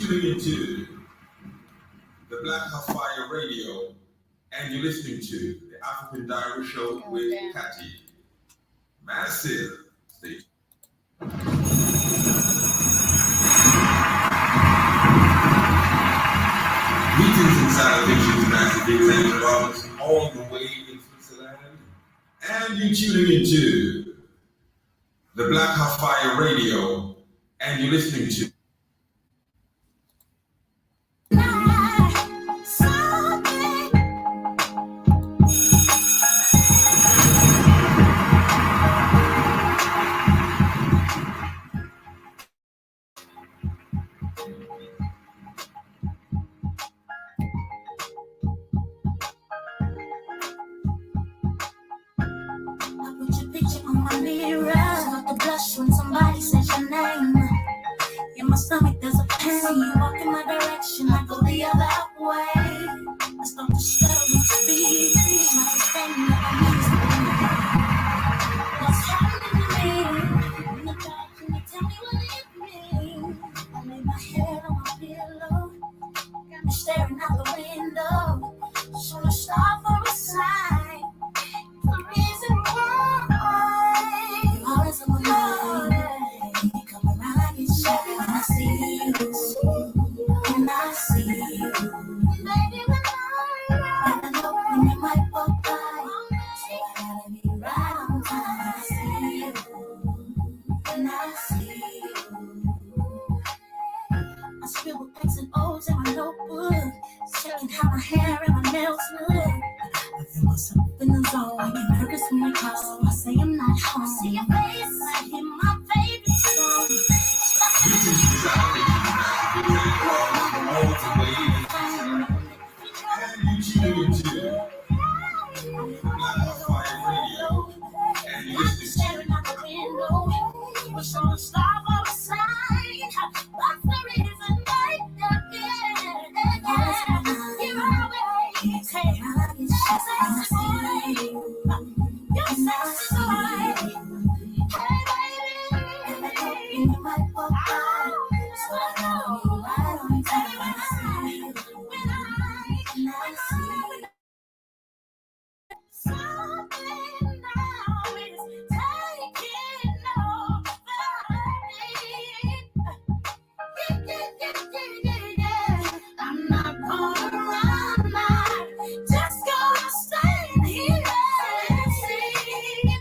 tuning into the Black House Fire Radio, and you're listening to the African Diary Show with Catty. Massive. Stay Greetings inside of Bitchute, Massive Big San Roberts, all the way in Switzerland. And you're tuning into the Black House Fire Radio, and you're listening to when somebody says your name. In my stomach there's a pain. You walk in my direction, I go the other way. I start to stutter my speed. Not understanding what I need. What's happening to me? In the dark, can you tell me what it means? I lay my head on my pillow, got me staring out the window. Should I stop for a sign? The reason why you always on my mind. You come around and shake when I see you. When I see you, baby, when I know when you might walk by, so I gotta be right on time. When I see you, when I see you, I scribble X's and O's in my notebook, checking how my hair and my nails look. I feel myself in the zone. I get nervous when I call, so I say I'm not home. I see your face, I hear my favorite song. all the way in and you tuning into the Black House Fire Radio, and you're listening to we're gonna stop outside. What's the reason why you're always hey, you're sexy boy. Hey baby, you might walk by, so I know you're right on time. When I see you, something now is taking over. Yeah. I'm not gonna run now, just gonna stand here and see.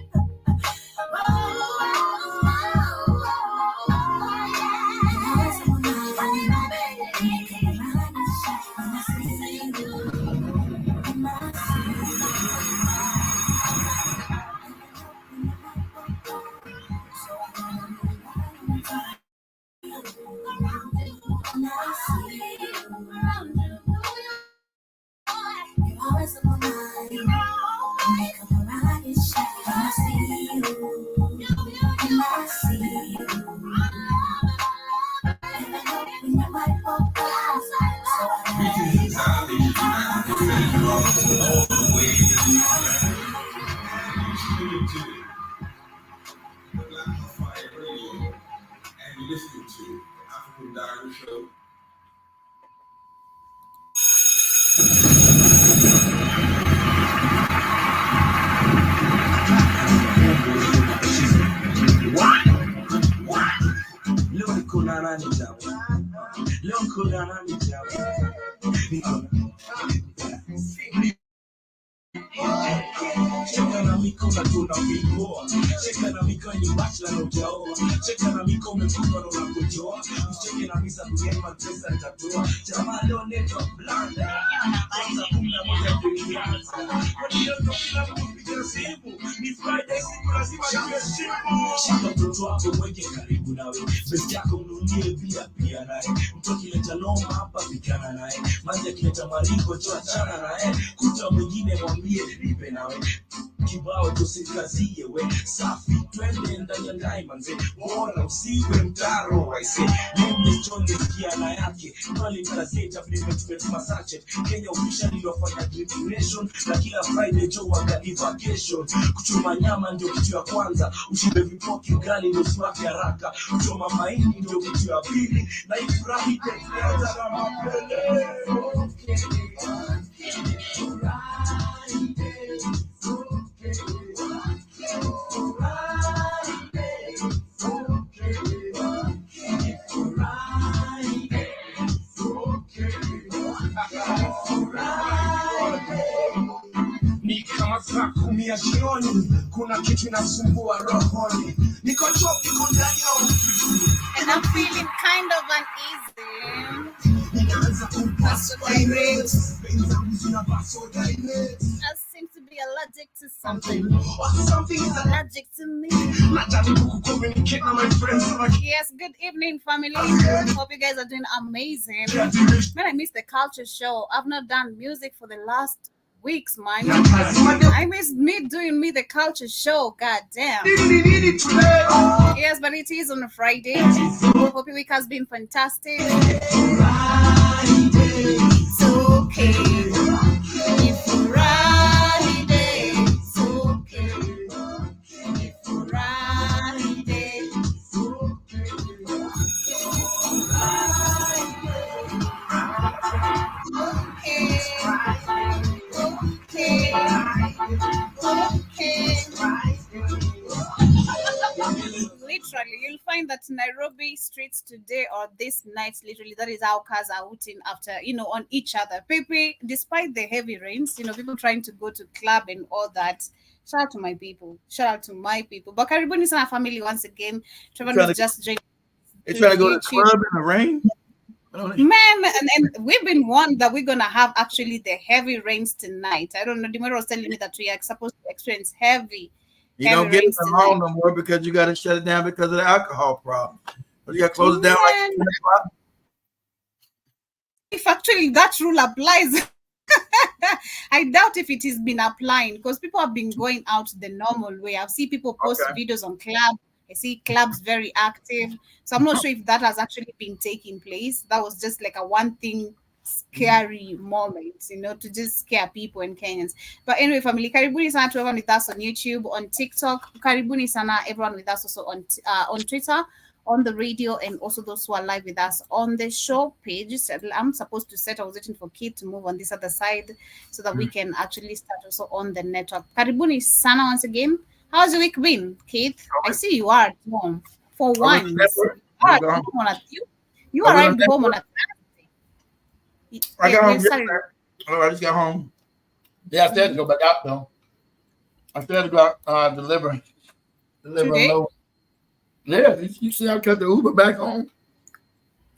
You're always on my mind. You come around and shine. When I see you, when I see you, and I know when you might walk by, so greetings inside of Bitchute, Massive Big San Roberts, all the way in Switzerland. And you're tuning into the Black House Fire Radio, and you're listening to the African Diary Show. Cheka na miko na tuna vipoa. Cheka na miko ni bachla na ujaoa. Cheka na miko umekufa na unakujoa. Cheka na misa kuyema pesa nitatoa. Jamaa leo neto blanda. Kwanza 11 duniani. Kwa hiyo kila mtu piga simu. Ni Friday siku lazima niwe simu. Shika mtoto wako mweke karibu nawe. Besi yako mnunie pia naye. Mtoto kileta loma hapa pikana naye. Maji kileta maringo choachana naye. Kuta mwingine mwambie nipe nawe. Kibao tusikazie we safi twende ndani ya ndai manze bora usiwe mtaro I say mimi chonde kiana yake bali mtazeta vile tumetuma sachet Kenya official iliyofanya declaration na kila Friday jo wakati vacation kuchuma nyama ndio kitu ya kwanza ushibe vipoki ugali ndio siwake haraka Kuchoma maini ndio kitu ya pili. Na ifurahi tetea na mapele. Ni kama saa 10 ya jioni, kuna kitu inasumbua rohoni. Niko choki ndani ya And I'm feeling kind of uneasy. I seem to be allergic to something. Something is allergic to me. Yes, good evening, family. Hope you guys are doing amazing. Man, I missed the culture show. I've not done music for the last weeks, man. I miss me doing the culture show. God damn. Yes, but it is on a Friday. Hope your week has been fantastic. It's okay. It's Friday. It's okay. It's Friday. Literally, you'll find that Nairobi streets today or this night, literally, that is how cars are outing after, on each other. People, despite the heavy rains, people trying to go to club and all that. Shout out to my people. Shout out to my people. But Karibuni is our family once again. Trevor is just joining. They trying to go to the club in the rain? Man, and we've been warned that we're gonna have actually the heavy rains tonight. I don't know. Dimero was telling me that we are supposed to experience heavy. You don't get it along no more because you got to shut it down because of the alcohol problem. But you got to close it down like 10 o'clock. If actually that rule applies, I doubt if it has been applying because people have been going out the normal way. I've seen people post videos on club. I see clubs very active. So I'm not sure if that has actually been taking place. That was just like a one thing scary moment, to just scare people and Kenyans. But anyway, family, Karibuni sana to everyone with us on YouTube, on TikTok. Karibuni sana everyone with us also on Twitter, on the radio, and also those who are live with us on the show page. I'm supposed to set. I was waiting for Keith to move on this other side so that we can actually start also on the network. Karibuni sana once again. How's your week been, Keith? I see you are at home for once. You arrived home on a I got home yesterday. I just got home. Yeah, I still had to go back out though. I still had to go out deliver a load. Yeah, you see I cut the Uber back home.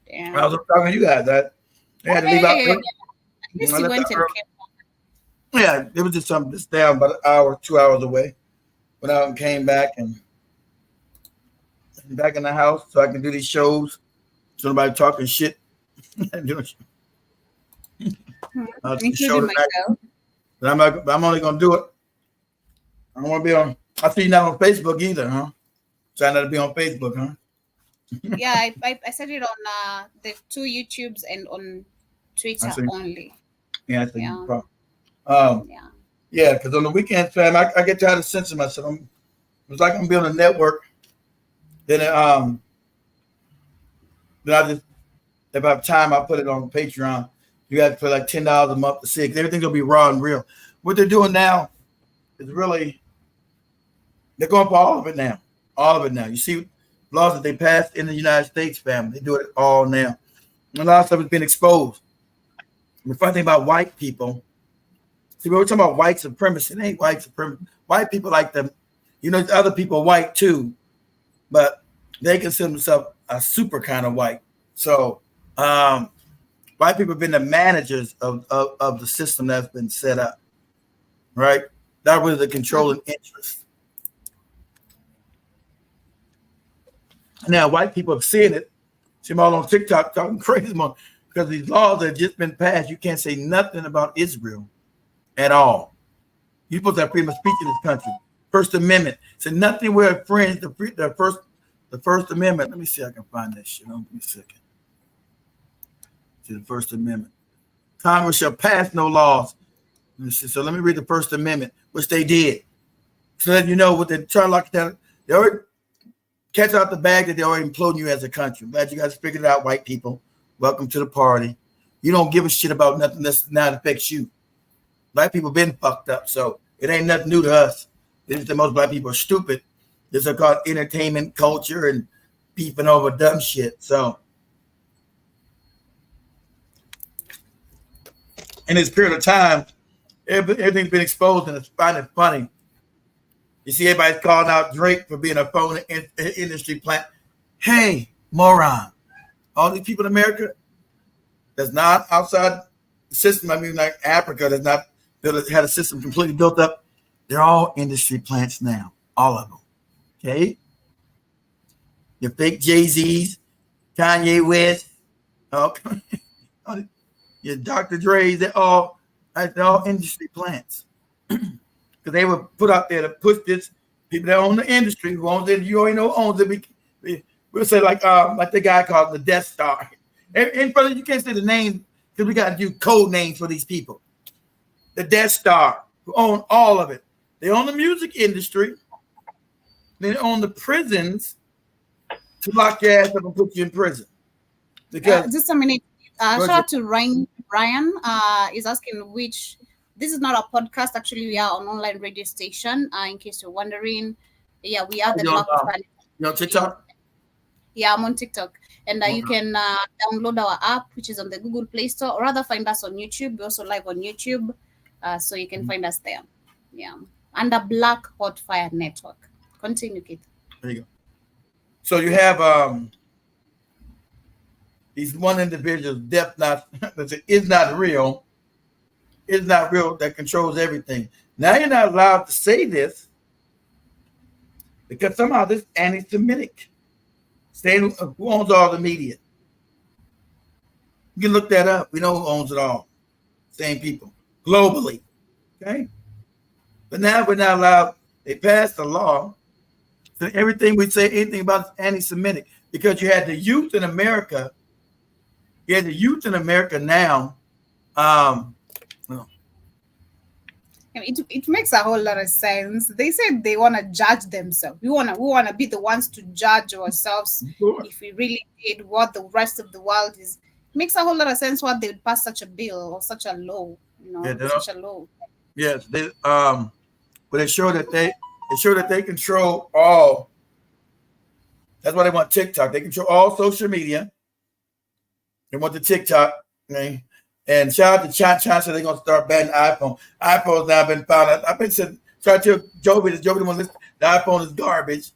Yeah. I was talking to you guys that they had to leave out early. At least you went and came. Yeah, it was just something just down about an hour, 2 hours away. Went out and came back and back in the house so I can do these shows. So nobody talking shit. Including myself. But I'm only gonna do it. I don't want to be on. I see you not on Facebook either, huh? Trying not to be on Facebook, huh? Yeah, I said it on the 2 YouTubes and on Twitter only. Yeah, I think yeah, because on the weekends, fam, I get tired of censoring myself. It's like I'm building a network. Then I just, if I have time, I put it on Patreon. You have to pay like $10 a month to see it. Everything's gonna be raw and real. What they're doing now is really they're going for all of it now. All of it now. You see laws that they passed in the United States, fam. They do it all now. And a lot of stuff has been exposed. The funny thing about white people, see, we're talking about white supremacy. It ain't white supremacy. White people like them, other people are white too, but they consider themselves a super kind of white. So white people have been the managers of the system that's been set up, right? That was the controlling interest. Now, white people have seen it. See them all on TikTok talking crazy because these laws that have just been passed. You can't say nothing about Israel at all. You're supposed to have freedom of speech in this country. First Amendment. So nothing where friends, the First Amendment. Let me see if I can find that shit. Hold on a second. To the First Amendment. Congress shall pass no laws. So let me read the First Amendment, which they did. So that you know what they're trying to lock down. They already catch out the bag that they're already imploding you as a country. I'm glad you guys figured it out, white people. Welcome to the party. You don't give a shit about nothing that now affects you. Black people been fucked up, so it ain't nothing new to us. This is the most black people are stupid. This is called entertainment culture and beefing over dumb shit. So in this period of time, everything's been exposed and it's finding funny. You see everybody's calling out Drake for being a phone industry plant. Hey, moron. All these people in America that's not outside the system, I mean like Africa, that's not had a system completely built up, they're all industry plants now. All of them. Okay? Your fake Jay-Z's, Kanye West, oh, your Dr. Dre's, they're all industry plants. Because they were put out there to push this. People that own the industry, who owns it, you already know who owns it. We'll say like the guy called the Death Star. And brother, you can't say the name because we got to do code names for these people. The Death Star, who own all of it. They own the music industry. They own the prisons to lock your ass up and put you in prison. Because just a minute. Shout out to Ryan. Brian is asking which. This is not a podcast. Actually, we are on online radio station. In case you're wondering, yeah, we are the Black of Planet. You on TikTok? Yeah, I'm on TikTok, and you can download our app, which is on the Google Play Store, or rather find us on YouTube. We're also live on YouTube, so you can find us there. Yeah, under Black Hot Fire Network. Continue, Keith. There you go. So you have these one individual, death not is not real, that controls everything. Now you're not allowed to say this because somehow this is anti-Semitic. Saying who owns all the media. You can look that up. We know who owns it all. Same people globally. Okay. But now we're not allowed. They passed a law. So everything we say, anything about is anti-Semitic because you had the youth in America. You had the youth in America now. It makes a whole lot of sense. They said they want to judge themselves. We want to be the ones to judge ourselves if we really did what the rest of the world is. It makes a whole lot of sense why they would pass such a bill or such a law. Such a law. Yes, they but they show that they control all. That's why they want TikTok. They control all social media. They want the TikTok. Okay? And shout out to China, so they're gonna start banning iPhone. iPhone's now been found out. I've been saying, try to tell Joby the iPhone is garbage.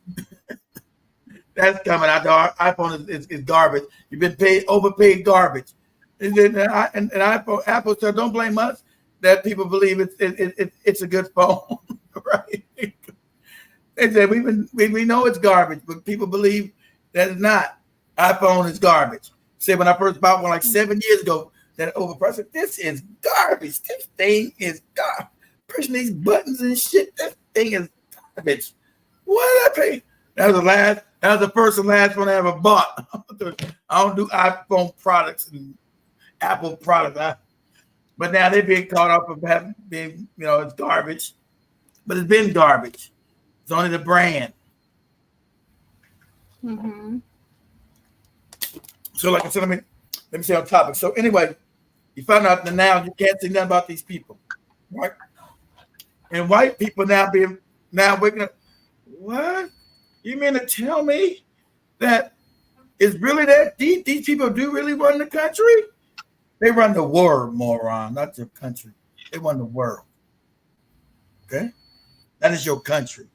That's coming out. The iPhone is garbage. You've been overpaid garbage. And iPhone, Apple said, don't blame us that people believe it's a good phone, right? They said we know it's garbage, but people believe that it's not. iPhone is garbage. Say when I first bought one like 7 years ago. That overpriced. This is garbage. This thing is garbage. Pushing these buttons and shit. This thing is garbage. What did I pay? That was the first and last one I ever bought. I don't do iPhone products and Apple products. But now they're being caught up of being, it's garbage. But it's been garbage. It's only the brand. Mm-hmm. So like I said, let me stay on topic. So anyway, you found out that now you can't say nothing about these people, right? And white people now waking up. What? You mean to tell me that it's really that these people do really run the country? They run the world, moron, not your country. They run the world. Okay? That is your country.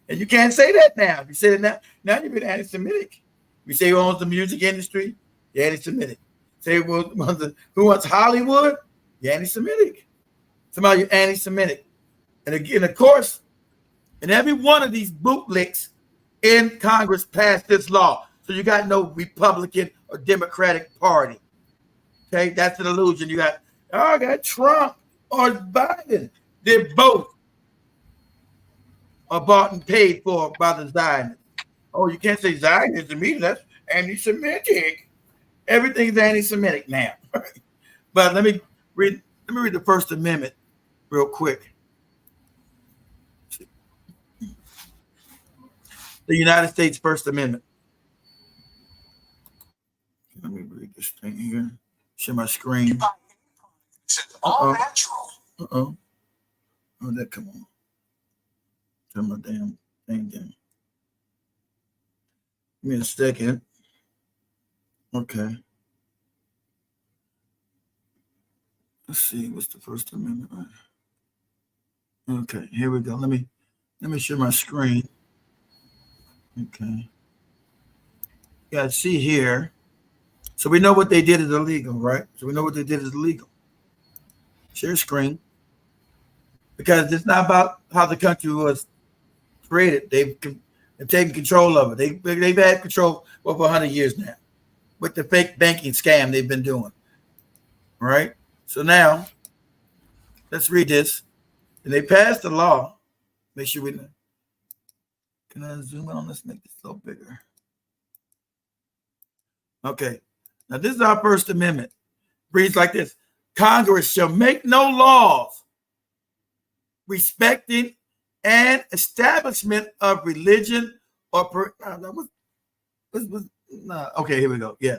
And you can't say that now. If you say that now you've been anti-Semitic. You say who owns the music industry, you're anti-Semitic. Say who wants Hollywood, you're anti-Semitic. Somehow you're anti-Semitic. And again, of course, and every one of these bootlicks in Congress passed this law. So you got no Republican or Democratic Party. Okay, that's an illusion. I got Trump or Biden. They're both are bought and paid for by the Zionists. Oh, you can't say Zionist to me. That's anti-Semitic. Everything's anti-Semitic now. But let me read the First Amendment real quick. The United States First Amendment. Let me read this thing here. Share my screen. All natural. Uh-oh. Oh, that come on. Turn my damn thing down. Give me a second. Okay. Let's see. What's the First Amendment? Okay, here we go. Let me share my screen. Okay. Yeah, see here. So we know what they did is illegal, right? So we know what they did is illegal. Share screen. Because it's not about how the country was created. They've taken control of it. They've had control for over 100 years now with the fake banking scam they've been doing. All right. So now let's read this. And they passed the law. Make sure we know. Can I zoom in on this? Make this a little bigger. Okay. Now this is our First Amendment. Reads like this: Congress shall make no laws respecting an establishment of religion or okay, here we go. Yeah.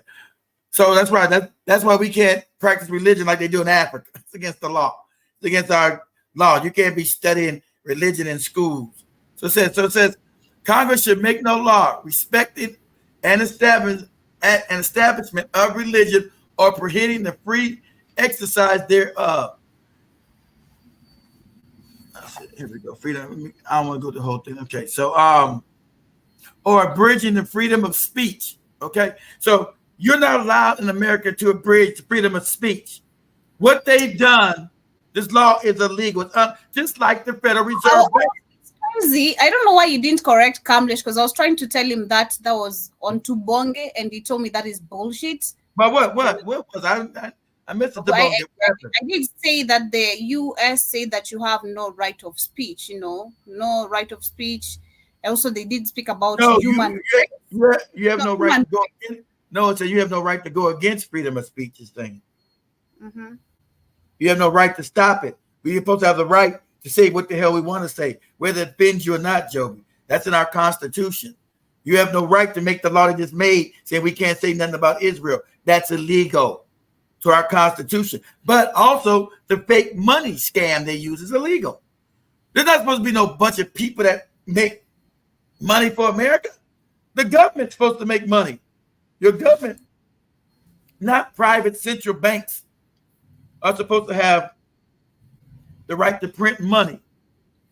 So that's right. That's why we can't practice religion like they do in Africa. It's against the law. It's against our law. You can't be studying religion in schools. So it says Congress should make no law respecting an establishment of religion or prohibiting the free exercise thereof. Here we go. Freedom. I don't want to go the whole thing. Okay. So or abridging the freedom of speech. Okay. So you're not allowed in America to abridge the freedom of speech. What they've done, this law is illegal. Just like the Federal Reserve Bank. Crazy. I don't know why you didn't correct Kamlesh, because I was trying to tell him that was on Tubonge, and he told me that is bullshit. But what was I missed the Tubonge. I did say that the U.S. said that you have no right of speech. No right of speech. Also, they did speak about human rights. You have no right to go against. No, so you have no right to go against freedom of speech. This thing. Mm-hmm. You have no right to stop it. We're supposed to have the right to say what the hell we want to say, whether it offends you or not, Joby. That's in our Constitution. You have no right to make the law that just made saying we can't say nothing about Israel. That's illegal to our Constitution. But also the fake money scam they use is illegal. There's not supposed to be no bunch of people that make money for America. The government's supposed to make money. Your government, not private central banks, are supposed to have the right to print money.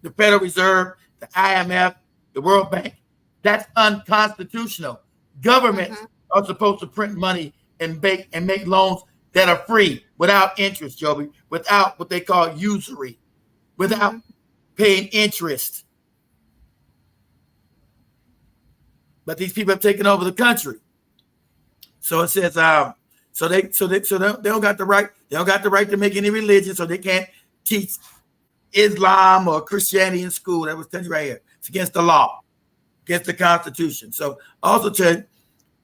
The Federal Reserve, the IMF, the World Bank, that's unconstitutional. Governments are supposed to print money and make loans that are free, without interest, Joby, without what they call usury, without paying interest. But these people have taken over the country. So it says, so they don't got the right. They don't got the right to make any religion, so they can't teach Islam or Christianity in school. That was telling you right here. It's against the law, against the Constitution. So also said,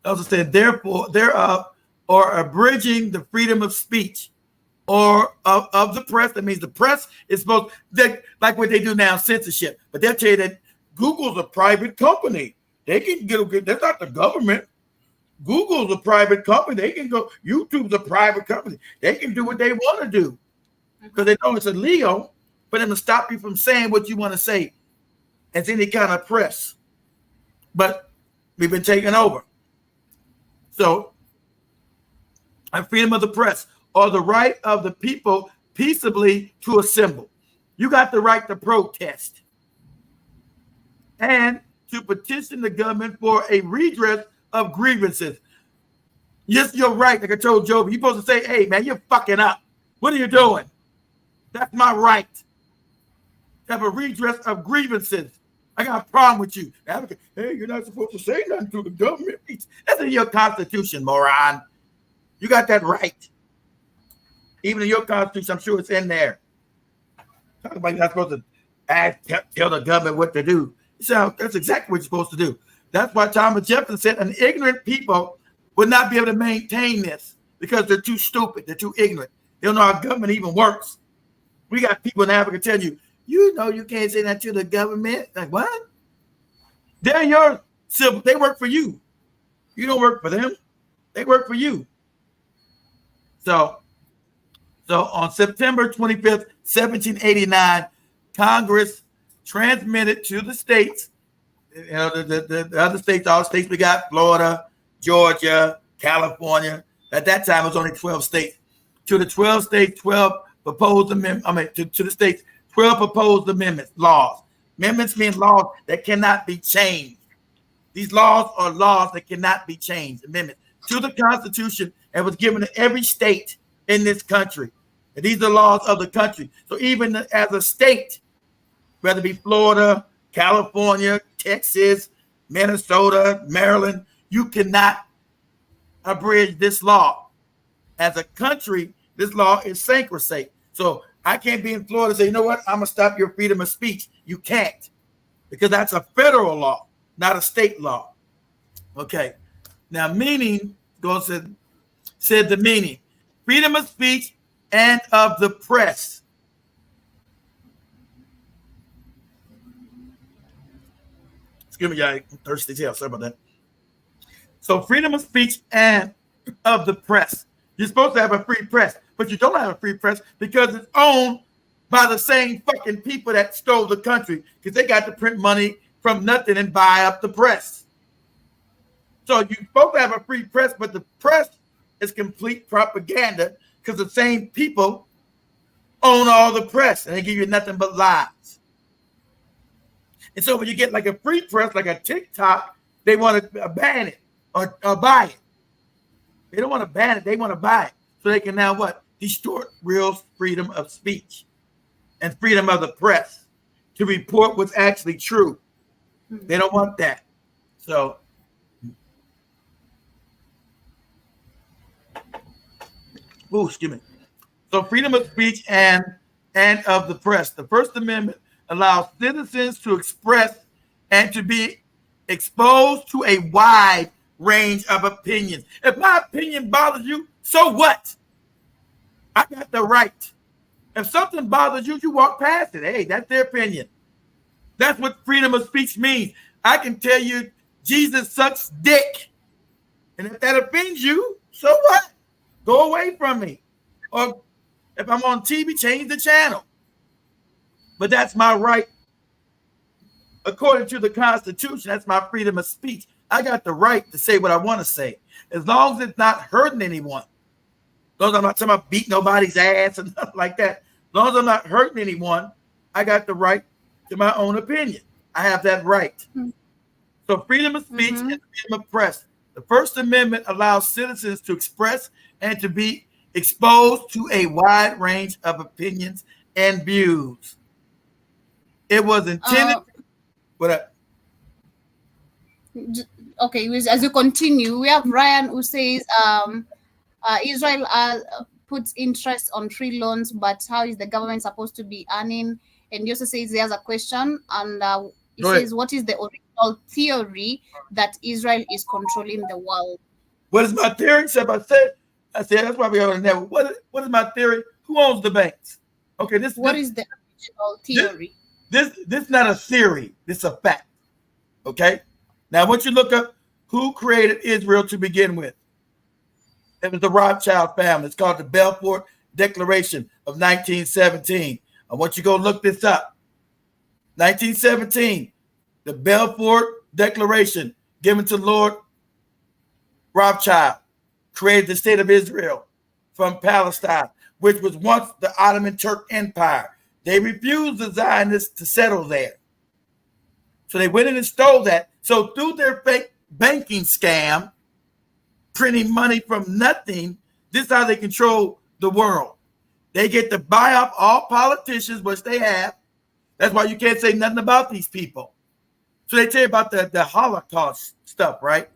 therefore, thereof, or abridging the freedom of speech or of the press. That means the press is supposed to, like what they do now, censorship. But they'll tell you that Google's a private company. They can get, that's not the government. Google's a private company. They can go, YouTube's a private company. They can do what they want to do because they know it's illegal for them to stop you from saying what you want to say as any kind of press. But we've been taken over. So, freedom of the press or the right of the people peaceably to assemble. You got the right to protest and to petition the government for a redress of grievances. Yes, you're right. Like I told Joby, you're supposed to say, hey, man, you're fucking up. What are you doing? That's my right. To have a redress of grievances. I got a problem with you. Hey, you're not supposed to say nothing to the government. That's in your Constitution, moron. You got that right. Even in your Constitution, I'm sure it's in there. Talk about you're not supposed to tell the government what to do. So that's exactly what you're supposed to do. That's why Thomas Jefferson said an ignorant people would not be able to maintain this because they're too stupid. They're too ignorant. They don't know how government even works. We got people in Africa telling you, you know you can't say that to the government. Like, what? They're your civil. They work for you. You don't work for them. They work for you. So on September 25th, 1789, Congress transmitted to the states, the other states, all states we got, Florida, Georgia, California. At that time, it was only 12 states. To the 12 states, 12 proposed amendments. To the states, 12 proposed amendments, laws. Amendments mean laws that cannot be changed. These laws are laws that cannot be changed. Amendments to the Constitution, and was given to every state in this country. And these are laws of the country. So even as a state, whether it be Florida, California, Texas, Minnesota, Maryland, you cannot abridge this law. As a country, this law is sacrosanct. So I can't be in Florida and say, you know what, I'm going to stop your freedom of speech. You can't, because that's a federal law, not a state law. Okay. Now, meaning, said the meaning. Freedom of speech and of the press. Excuse me, y'all. I'm thirsty as hell. Sorry about that. So freedom of speech and of the press. You're supposed to have a free press, but you don't have a free press because it's owned by the same fucking people that stole the country, because they got to print money from nothing and buy up the press. So you're supposed to have a free press, but the press is complete propaganda because the same people own all the press and they give you nothing but lies. And so when you get like a free press, like a TikTok, they want to ban it or buy it. They don't want to ban it. They want to buy it. So they can now what? Distort real freedom of speech and freedom of the press to report what's actually true. They don't want that. So excuse me. So freedom of speech and of the press. The First Amendment allows citizens to express and to be exposed to a wide range of opinions. If my opinion bothers you, so what? I got the right. If something bothers you, you walk past it. Hey, that's their opinion. That's what freedom of speech means. I can tell you Jesus sucks dick. And if that offends you, so what? Go away from me. Or if I'm on TV, change the channel. But that's my right. According to the Constitution, that's my freedom of speech. I got the right to say what I want to say, as long as it's not hurting anyone. As long as I'm not talking about beating nobody's ass and nothing like that. As long as I'm not hurting anyone, I got the right to my own opinion. I have that right. Mm-hmm. So freedom of speech and freedom of press. The First Amendment allows citizens to express and to be exposed to a wide range of opinions and views. It was intended. Okay, as you continue, we have Ryan who says Israel puts interest on free loans, but how is the government supposed to be earning? And he also says he has a question, and he says, what is the original theory that Israel is controlling the world? What is my theory? I said that's why we are on the network. What is my theory? Who owns the banks? Okay, what is the original theory? This is not a theory. This is a fact. Okay. Now, I want you to look up who created Israel to begin with. It was the Rothschild family. It's called the Balfour Declaration of 1917. I want you to go look this up. 1917, the Balfour Declaration given to Lord Rothschild created the state of Israel from Palestine, which was once the Ottoman Turk Empire. They refused the Zionists to settle there. So they went in and stole that. So through their fake banking scam, printing money from nothing, this is how they control the world. They get to buy up all politicians, which they have. That's why you can't say nothing about these people. So they tell you about the Holocaust stuff, right?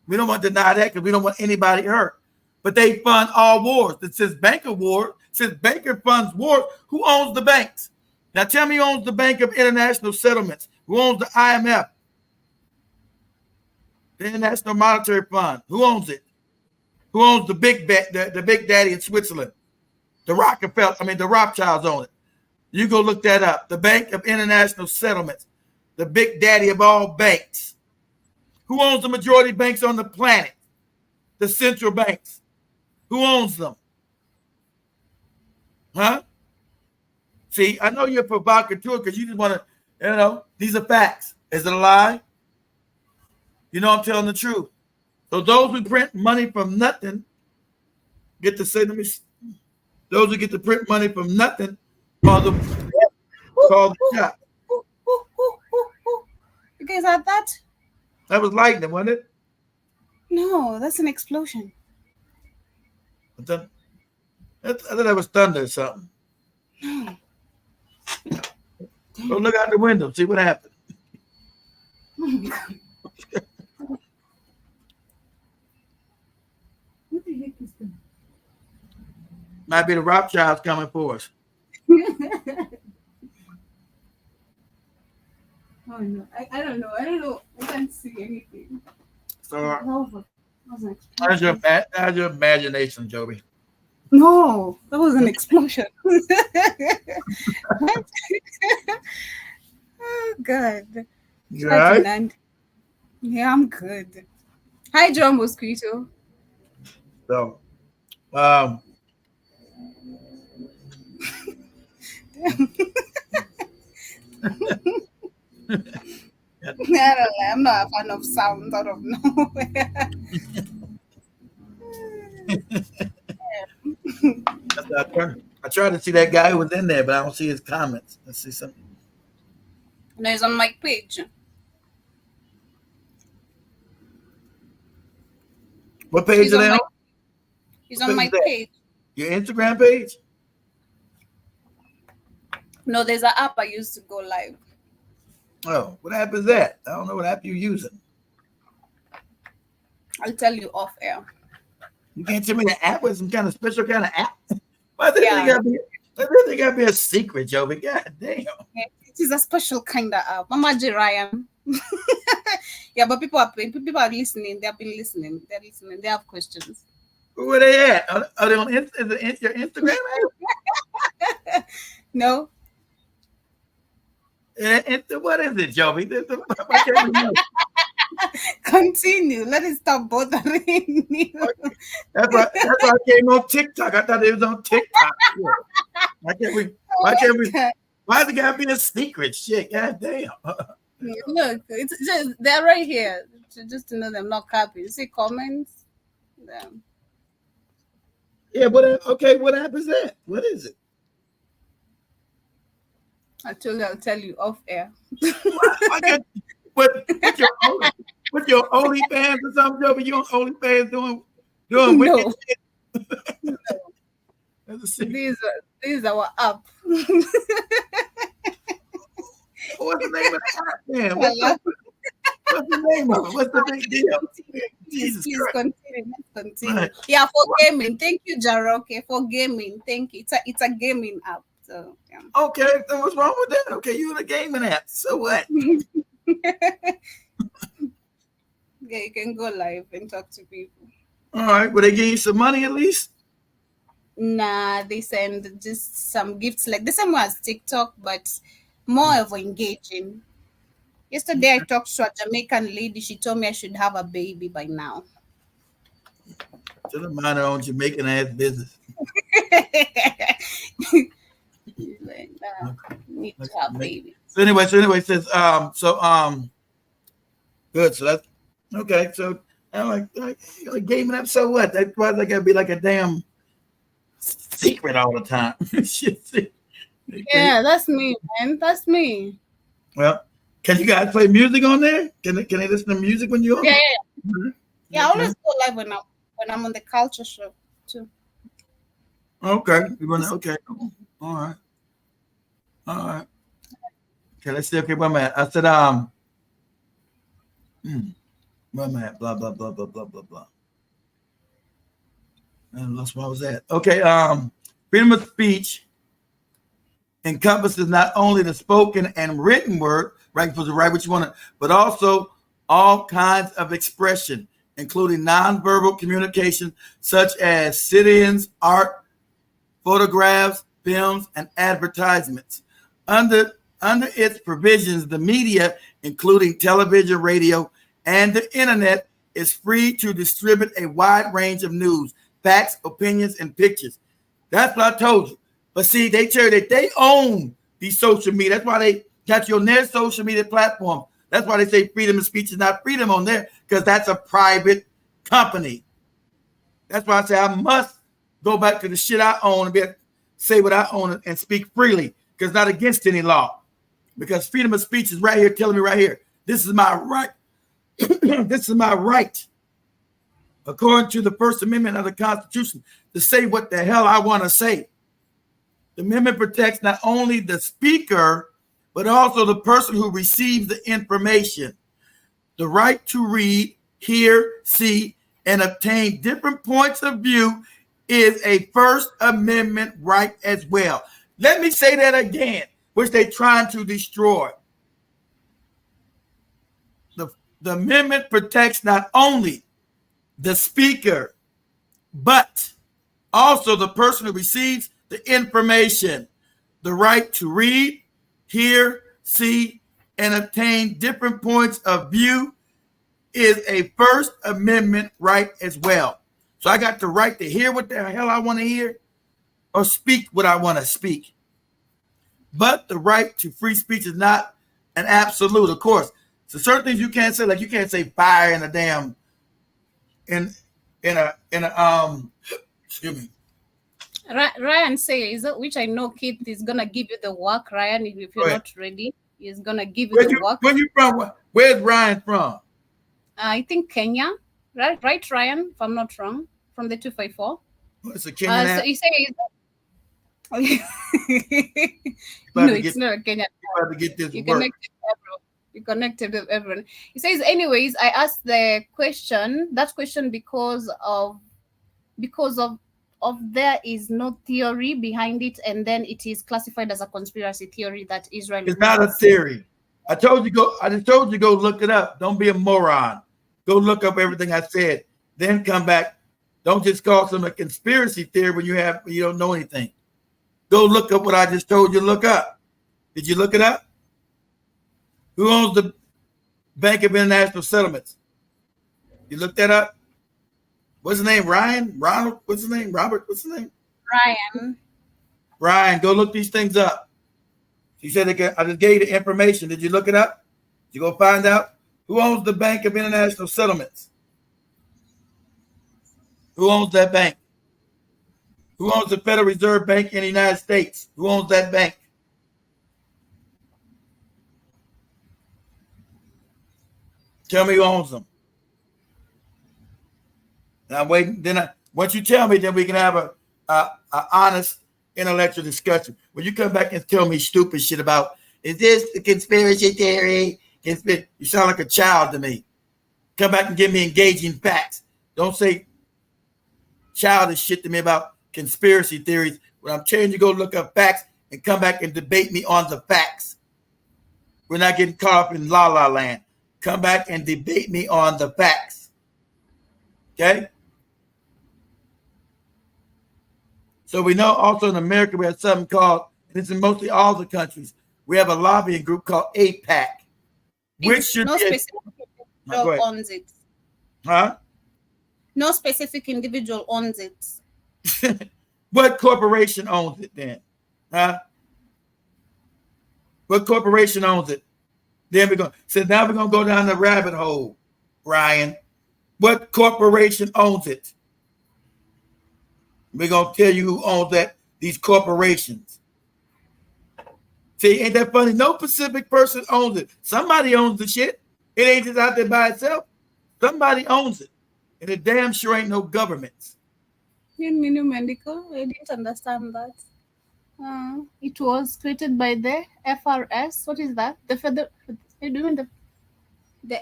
We don't want to deny that because we don't want anybody hurt. But they fund all wars. It says banker war. It says banker funds wars. Who owns the banks? Now tell me who owns the Bank of International Settlements? Who owns the IMF? The International Monetary Fund. Who owns it? Who owns the big daddy in Switzerland? The Rothschilds own it. You go look that up. The Bank of International Settlements. the big daddy of all banks. Who owns the majority of banks on the planet? The central banks. Who owns them? Huh? See, I know you're provocateur because you just want to, these are facts. Is it a lie? You know I'm telling the truth. So those who print money from nothing get to say, those who get to print money from nothing call the shot. You guys had that? That was lightning, wasn't it? No, that's an explosion. I thought that was thunder or something. No. Go look out the window, see what happened. Oh my God. What the heck is that? Might be the Rothschilds coming for us. Oh no, I don't know. I don't know. I can't see anything. So how's your imagination, Joby? No, that was an explosion. Oh God. You all right? Yeah, I'm good. Hi, John Mosquito. So, I'm not a fan of sounds out of nowhere. I tried to see that guy who was in there, but I don't see his comments. Let's see something. No, it's on my page. What page are they on? He's on my page. Your Instagram page? No, there's an app I use to go live. Oh, what app is that? I don't know what app you're using. I'll tell you off air. You can't tell me the app was some kind of special kind of app? Why does it gotta be a secret, Joby? God damn. It is a special kind of app. Mama Ryan. Yeah, but people are listening. They have been listening. They're listening. They have questions. Where they at? Are they on your Instagram app? No. What is it, Joby? Continue. Let it stop bothering you. That's why I came on TikTok. I thought it was on TikTok. Why can't we? Why is it gotta be a secret? Shit, god damn. Look, it's just they're right here. Just to know them, not copy. You see comments? Yeah, what app is that? What is it? I told you I'll tell you off air. With your OnlyFans or something, Joby? You on OnlyFans doing No. wicked shit? No. These are our app. What's the name of the app, man? What's the name of it? What's the big deal? Jesus Christ. Continue. Right. Yeah, for gaming. Thank you, Jaro. Okay, for gaming. Thank you. It's a gaming app. So yeah. Okay, so what's wrong with that? Okay, you're in a gaming app. So what? Yeah, you can go live and talk to people. All right, will they give you some money at least? Nah, they send just some gifts like the same as TikTok, but more of engaging. Yesterday I talked to a Jamaican lady. She told me I should have a baby by now. Should have mind her own Jamaican ass business. Like, need to have baby. So anyway, it says good. So that's okay. So I'm like gaming up. So what? That's why they gotta be like a damn secret all the time. Shit. Yeah, that's me, man. That's me. Well, can you guys play music on there? Can they listen to music when you're on? Yeah. Mm-hmm. Yeah, I always go live when I'm on the culture show too. Okay. Okay. All right. Okay, let's see. Okay, where am I at? I said, where am I at? Blah, blah, blah, blah, blah, blah, blah. And that's where I was at. Okay, freedom of speech encompasses not only the spoken and written word, right, for the right what you want to, but also all kinds of expression, including nonverbal communication, such as sit-ins, art, photographs, films, and advertisements. Under Under its provisions, the media, including television, radio, and the internet, is free to distribute a wide range of news, facts, opinions, and pictures. That's what I told you. But see, they tell you that they own these social media. That's why they got you on their social media platform. That's why they say freedom of speech is not freedom on there, because that's a private company. That's why I say I must go back to the shit I own and be able to say what I own and speak freely, because it's not against any law. Because freedom of speech is right here telling me right here, this is my right. This is my right, according to the First Amendment of the Constitution, to say what the hell I want to say. The amendment protects not only the speaker, but also the person who receives the information. The right to read, hear, see, and obtain different points of view is a First Amendment right as well. Let me say that again, which they're trying to destroy. The amendment protects not only the speaker, but also the person who receives the information. The right to read, hear, see, and obtain different points of view is a First Amendment right as well. So I got the right to hear what the hell I want to hear or speak what I want to speak. But the right to free speech is not an absolute, of course. So certain things you can't say, like you can't say fire in a damn in a excuse me. Ryan says, which I know Keith is gonna give you the work. Ryan, if you're not ready, he's gonna give you the work. Where you from? Where's Ryan from? I think Kenya. Right, Ryan, if I'm not wrong, from the 254. It's a Kenyan. So he says no, it's not a Kenyan. You have to get this You work. You connected with everyone. He says, anyways, I asked that question because there is no theory behind it, and then it is classified as a conspiracy theory that Israel. It's not a theory. I just told you go look it up. Don't be a moron. Go look up everything I said. Then come back. Don't just call some a conspiracy theory when you don't know anything. Go look up what I just told you to look up. Did you look it up? Who owns the Bank of International Settlements? You looked that up? What's his name? Ryan? Ronald? What's his name? Robert? What's his name? Ryan, go look these things up. She said, I just gave you the information. Did you look it up? Did you go find out? Who owns the Bank of International Settlements? Who owns that bank? Who owns the Federal Reserve Bank in the United States? Who owns that bank? Tell me who owns them. Now wait. Once you tell me, then we can have a honest intellectual discussion. When you come back and tell me stupid shit about, is this a conspiracy theory? You sound like a child to me. Come back and give me engaging facts. Don't say childish shit to me about conspiracy theories. When I'm telling you to go look up facts and come back and debate me on the facts. We're not getting caught up in la la land. Come back and debate me on the facts. Okay? So we know also in America we have something called, and it's in mostly all the countries, we have a lobbying group called APAC. Which should no be specific individual owns it. Huh? No specific individual owns it. What corporation owns it then? Huh? What corporation owns it? Then we're going to say, now we're going to go down the rabbit hole, Ryan. What corporation owns it? We're going to tell you who owns these corporations. See, ain't that funny? No specific person owns it. Somebody owns the shit. It ain't just out there by itself. Somebody owns it. And it damn sure ain't no governments. I didn't understand that. It was created by the FRS. What is that? The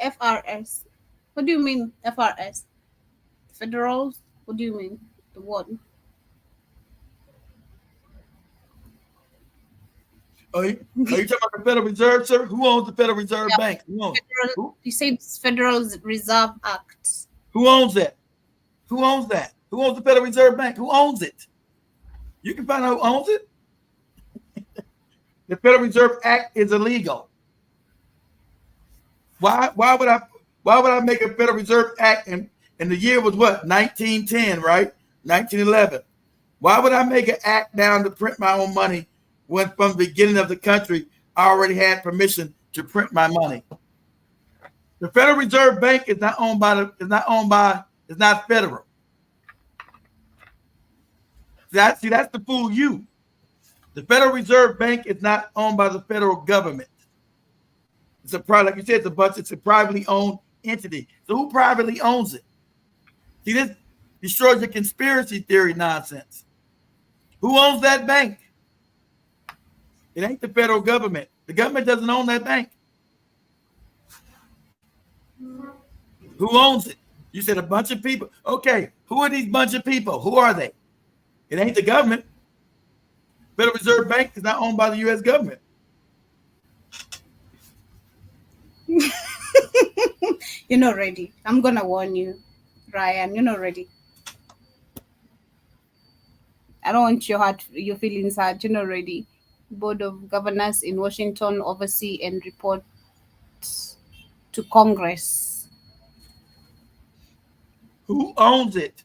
FRS. What do you mean, FRS? Federals? What do you mean? The word? Are you talking about the Federal Reserve, sir? Who owns the Federal Reserve Bank? You said Federal Reserve Act. Who owns that? Who owns that? Who owns the Federal Reserve Bank? Who owns it? You can find out who owns it. The Federal Reserve Act is illegal. Why would I make a Federal Reserve Act and the year was what? 1910, right? 1911. Why would I make an act down to print my own money when from the beginning of the country I already had permission to print my money? The Federal Reserve Bank is not it's not federal. That's to fool you. The Federal Reserve Bank is not owned by the federal government. It's a like you said, it's a privately owned entity. So who privately owns it? See, this destroys the conspiracy theory nonsense. Who owns that bank? It ain't the federal government. The government doesn't own that bank. Who owns it? You said a bunch of people. Okay, who are these bunch of people? Who are they? It ain't the government. Federal Reserve Bank is not owned by the U.S. government. You're not ready. I'm going to warn you, Ryan. You're not ready. I don't want your feelings hurt. You're not ready. Board of Governors in Washington oversee and report to Congress. Who owns it?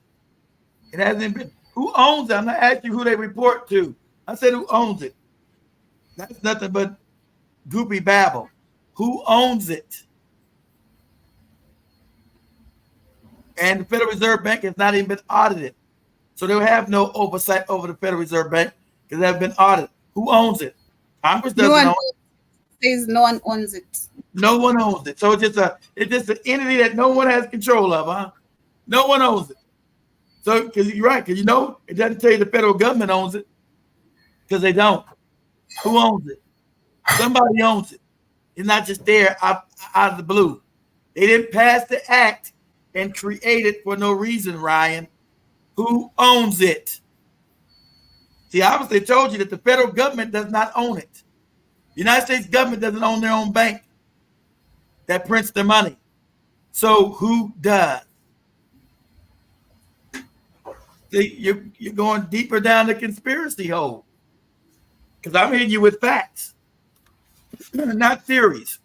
It hasn't been. Who owns it? I'm not asking you who they report to. I said who owns it. That's nothing but goopy babble. Who owns it? And the Federal Reserve Bank has not even been audited. So they'll have no oversight over the Federal Reserve Bank because they haven't been audited. Who owns it? Congress doesn't own it. Says no one owns it. No one owns it. So it's just an entity that no one has control of, huh? No one owns it. So because you're right, because it doesn't tell you the federal government owns it. Because they don't. Who owns it? Somebody owns it. It's not just there out of the blue. They didn't pass the act and create it for no reason, Ryan. Who owns it? See, I obviously told you that the federal government does not own it. The United States government doesn't own their own bank that prints the money. So who does? See, you're going deeper down the conspiracy hole. Because I'm hitting you with facts, not theories.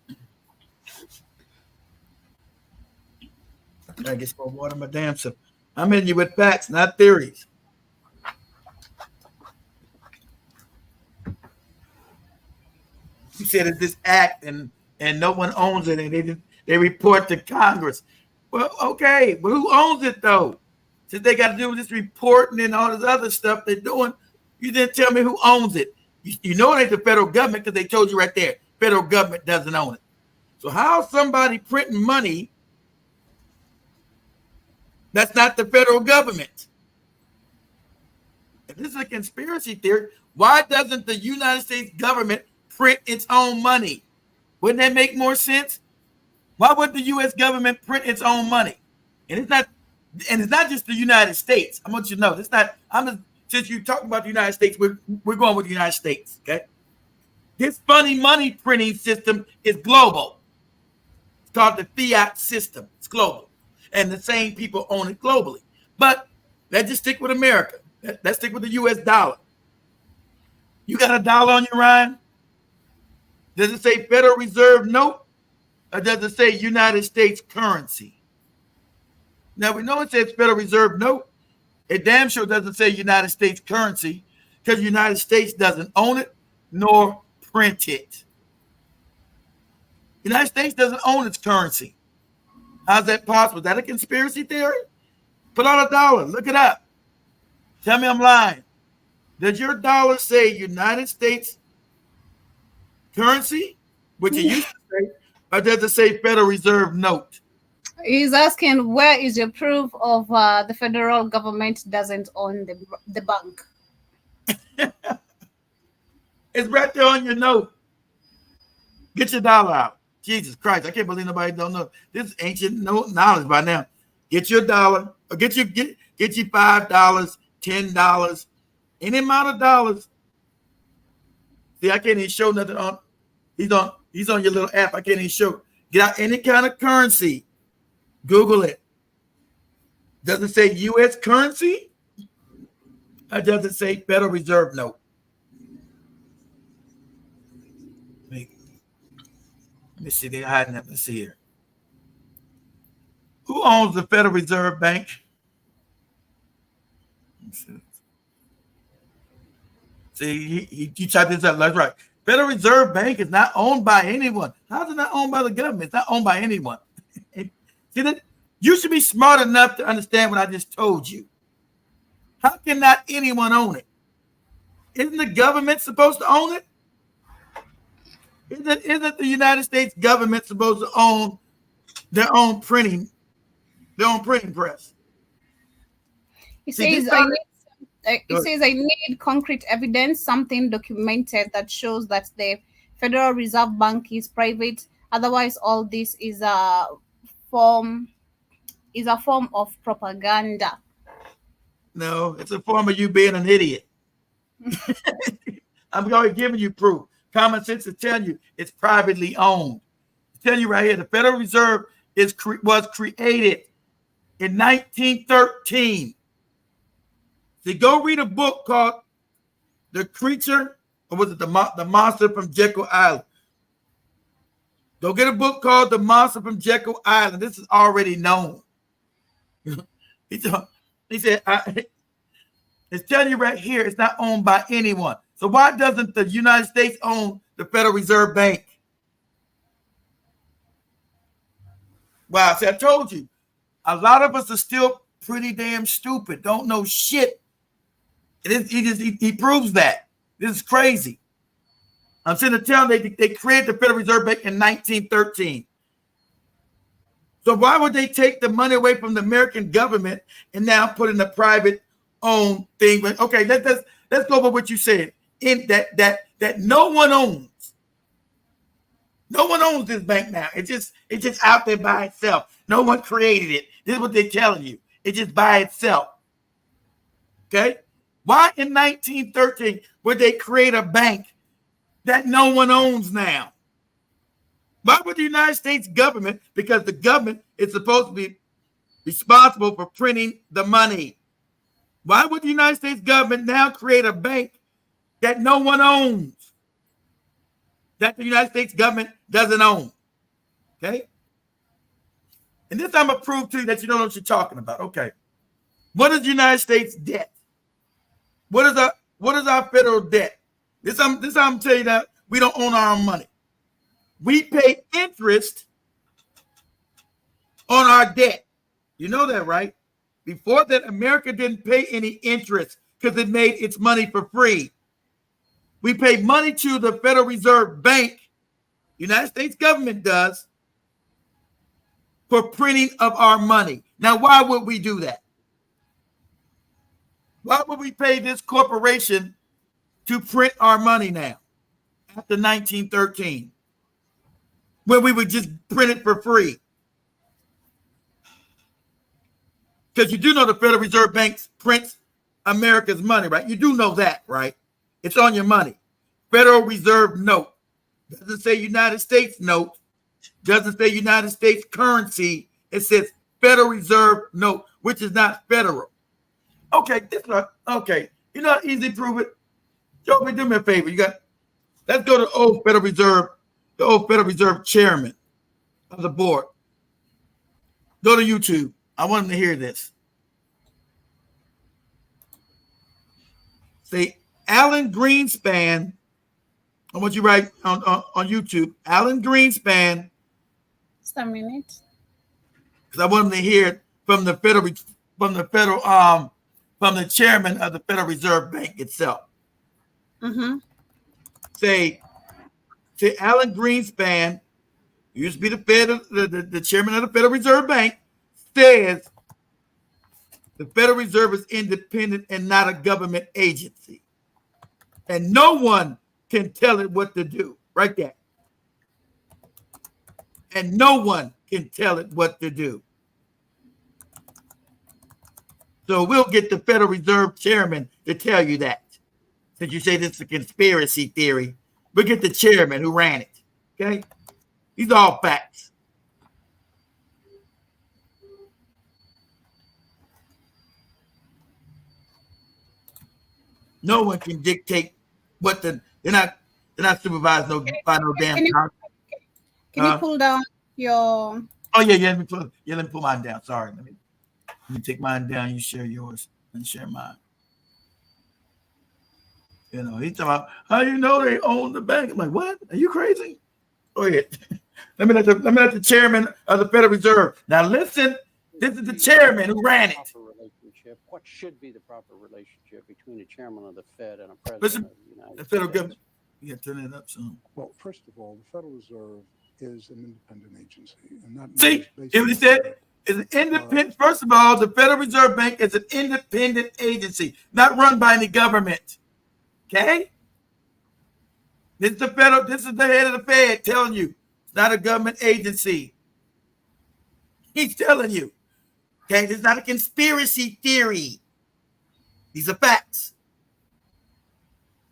I guess I'll water my damn self. I'm hitting you with facts, not theories. You said it's this act and no one owns it, and they report to Congress. Well, okay, but who owns it though? Since they got to do with this reporting and all this other stuff they're doing, you didn't tell me who owns it. You know it ain't the federal government because they told you right there. Federal government doesn't own it. So how somebody printing money that's not the federal government? If this is a conspiracy theory, why doesn't the United States government print its own money? Wouldn't that make more sense? Why would the U.S. government print its own money? And it's not just the United States. I want you to know it's not. Since you're talking about the United States, we're going with the United States. Okay, this funny money printing system is global. It's called the fiat system. It's global, and the same people own it globally. But let's just stick with America. Let's stick with the U.S. dollar. You got a dollar on you, Ryan? Does it say Federal Reserve note, or does it say United States currency? Now, we know it says Federal Reserve note. It damn sure doesn't say United States currency because the United States doesn't own it nor print it. The United States doesn't own its currency. How's that possible? Is that a conspiracy theory? Put on a dollar. Look it up. Tell me I'm lying. Does your dollar say United States currency, which it used to say, or does it say Federal Reserve note? He's asking, where is your proof of the federal government doesn't own the bank? It's right there on your note. Get your dollar out. Jesus Christ, I can't believe nobody don't know. This is ancient knowledge by now. Get your dollar, or get you $5, $10, any amount of dollars. See, I can't even show nothing on. He's on your little app. I can't even show. Get out any kind of currency. Google it. Does it say U.S. currency? Or does it say Federal Reserve note? Let me see. They're hiding it. Let's see here. Who owns the Federal Reserve Bank? See, you type this up. That's right. Federal Reserve Bank is not owned by anyone. How is it not owned by the government? It's not owned by anyone. See that? You should be smart enough to understand what I just told you. How can not anyone own it? Isn't the government supposed to own it? Isn't the United States government supposed to own their own printing press? It See, says I need concrete evidence, something documented that shows that the Federal Reserve Bank is private. Otherwise, all this is a form of propaganda. No, it's a form of you being an idiot. I'm already giving you proof. Common sense is telling you it's privately owned. It's telling you right here, the Federal Reserve was created in 1913. So go read a book called The Creature, or was it the Monster from Jekyll Island? Go get a book called The Monster from Jekyll Island. This is already known. He said, it's telling you right here, it's not owned by anyone. So why doesn't the United States own the Federal Reserve Bank? Wow, see, I told you, a lot of us are still pretty damn stupid, don't know shit. He proves that. This is crazy. I'm sitting there telling they created the Federal Reserve Bank in 1913. So why would they take the money away from the American government and now put in a private owned thing? But okay, let's go over what you said. In that no one owns. No one owns this bank now. It's just out there by itself. No one created it. This is what they're telling you. It's just by itself. Okay? Why in 1913 would they create a bank that no one owns now? Why would the United States government, because the government is supposed to be responsible for printing the money, why would the United States government now create a bank that no one owns, that the United States government doesn't own? Okay? And this I'm going to prove to you that you don't know what you're talking about. Okay. What is the United States debt? What is our federal debt? This I'm telling you that we don't own our own money. We pay interest on our debt. You know that, right? Before that, America didn't pay any interest because it made its money for free. We pay money to the Federal Reserve Bank, United States government does, for printing of our money. Now, why would we do that? Why would we pay this corporation to print our money now after 1913 when we would just print it for free? Because you do know the Federal Reserve Bank prints America's money, right? You do know that, right? It's on your money. Federal Reserve note. Doesn't say United States note. Doesn't say United States currency. It says Federal Reserve note, which is not federal. Okay, okay. You know how easy to prove it? Joe, do me a favor. Let's go to the old Federal Reserve chairman of the board. Go to YouTube. I want him to hear this. Say Alan Greenspan. I want you to write on YouTube. Alan Greenspan. Just a minute. Because I want him to hear it from the chairman of the Federal Reserve Bank itself. Mm-hmm. Say Alan Greenspan, who used to be the chairman of the Federal Reserve Bank, says the Federal Reserve is independent and not a government agency. And no one can tell it what to do. Right there. And no one can tell it what to do. So we'll get the Federal Reserve chairman to tell you that. Since you say this is a conspiracy theory, we'll get the chairman who ran it. Okay? These are all facts. No one can dictate what they're not supervised by no damn. Can you pull down your? Oh yeah. Let me pull mine down. Sorry. Let me take mine down. You share yours and share mine. You know, he's talking about how you know they own the bank. I'm like, what? Are you crazy? Go ahead. let me let the chairman of the Federal Reserve. Now listen, this is the chairman who ran it. Relationship. What should be the proper relationship between a chairman of the Fed and a president Listen, of the United States? The federal government. You got to turn it up some. Well, first of all, the Federal Reserve is an independent agency, and that see, he said is an independent. First of all, the Federal Reserve Bank is an independent agency, not run by any government. Okay, this is the federal. This is the head of the Fed telling you it's not a government agency. He's telling you. Okay, this is not a conspiracy theory. These are facts,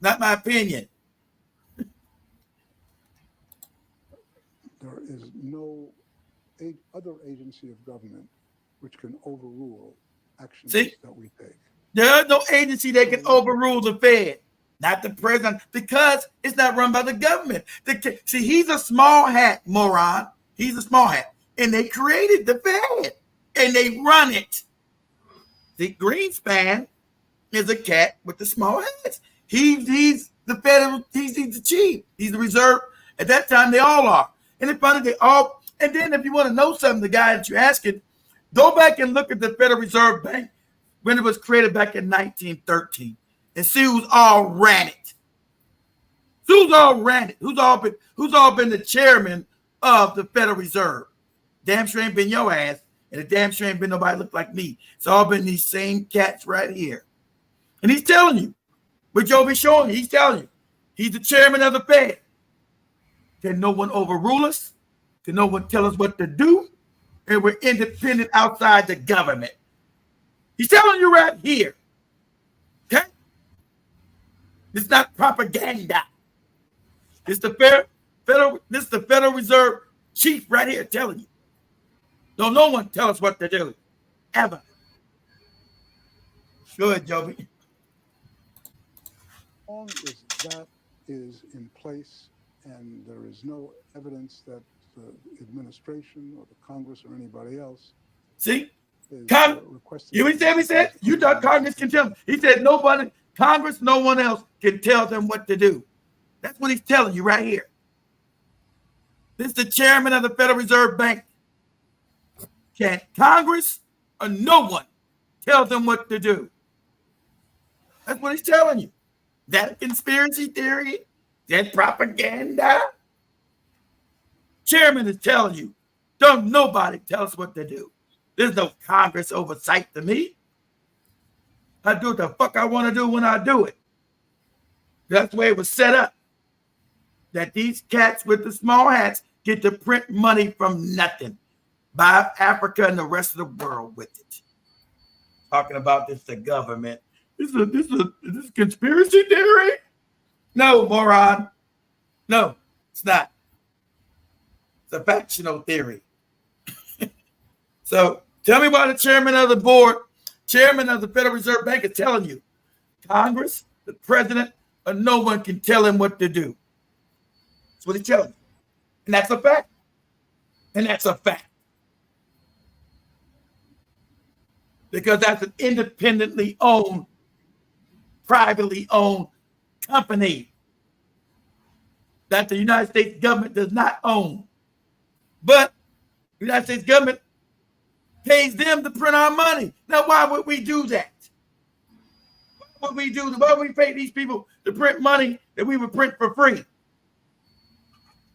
not my opinion. There is no other agency of government which can overrule actions that we take. There is no agency that can overrule the Fed, not the president, because it's not run by the government. See, he's a small hat, moron. He's a small hat. And they created the Fed, and they run it. The Greenspan is a cat with the small hats. He's the federal, he's the chief. He's the reserve. At that time, they all are. And it's funny, they all, and then if you want to know something, the guy that you're asking, go back and look at the Federal Reserve Bank when it was created back in 1913 and see who's all ran it. Who's all ran it? Who's all been the chairman of the Federal Reserve? Damn sure ain't been your ass, and it damn sure ain't been nobody look like me. It's all been these same cats right here. And he's telling you, what Joe be showing you, he's telling you, he's the chairman of the Fed. Can no one overrule us? Can no one tell us what to do? And we're independent outside the government. He's telling you right here. Okay? It's not propaganda. It's the Federal Reserve chief right here telling you. Don't no one tell us what to do. Ever. Go ahead, Joby. As long as that is in place and there is no evidence that the administration or the Congress or anybody else see requesting. You said you thought Congress can tell them. He said Congress, no one else can tell them what to do. That's what he's telling you right here. This is the chairman of the Federal Reserve Bank. Can Congress or no one tell them what to do? That's what he's telling you. That a conspiracy theory? That propaganda? Chairman is telling you, don't nobody tell us what to do. There's no Congress oversight to me. I do what the fuck I want to do when I do it. That's the way it was set up. That these cats with the small hats get to print money from nothing. Buy Africa and the rest of the world with it. Talking about this, the government. This is conspiracy theory? No, moron. No, it's not. It's a factional theory. So tell me why the chairman of the board, chairman of the Federal Reserve Bank is telling you Congress, the president, or no one can tell him what to do. That's what he's telling you. And that's a fact. And that's a fact. Because that's an independently owned, privately owned company that the United States government does not own. But the United States government pays them to print our money. Now, why would we do that? Why would we pay these people to print money that we would print for free?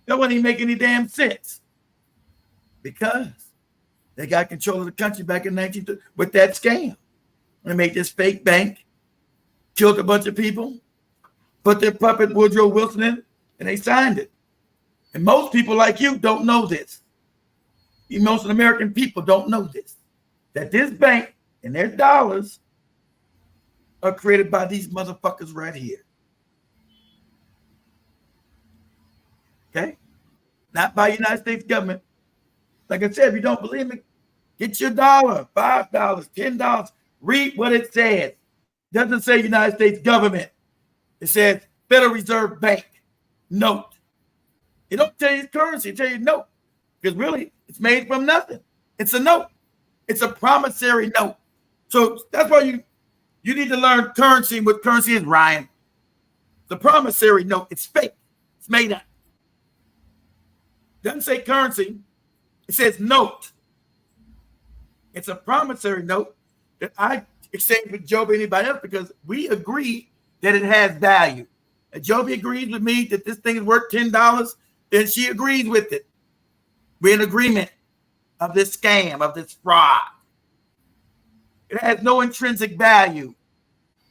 That wouldn't even make any damn sense. Because they got control of the country back in 1930 with that scam. They made this fake bank, killed a bunch of people, put their puppet Woodrow Wilson in, and they signed it. And most people like you don't know this. Most American people don't know this. That this bank and their dollars are created by these motherfuckers right here. Okay? Not by United States government. Like I said, if you don't believe me, get your $1, $5, $10. Read what it says. It doesn't say United States government. It says Federal Reserve Bank. Note. It don't tell you it's currency. It tell you note. Because really, it's made from nothing. It's a note. It's a promissory note. So that's why you need to learn currency. What currency is, Ryan? The promissory note. It's fake. It's made up. It doesn't say currency. It says note. It's a promissory note that I exchange with Joby and anybody else because we agree that it has value. And Joby agrees with me that this thing is worth $10, then she agrees with it. We're in agreement of this scam, of this fraud. It has no intrinsic value,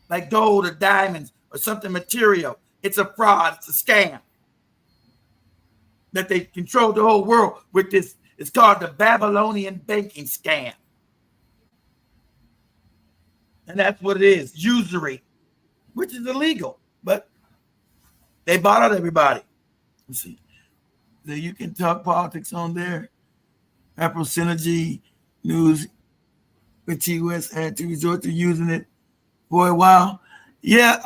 like gold or diamonds or something material. It's a fraud. It's a scam that they control the whole world with this. It's called the Babylonian banking scam. And that's what it is, usury, which is illegal. But they bought out everybody. Let's see. So you can talk politics on there. Apple Synergy News with TOS had to resort to using it for a while. Yeah.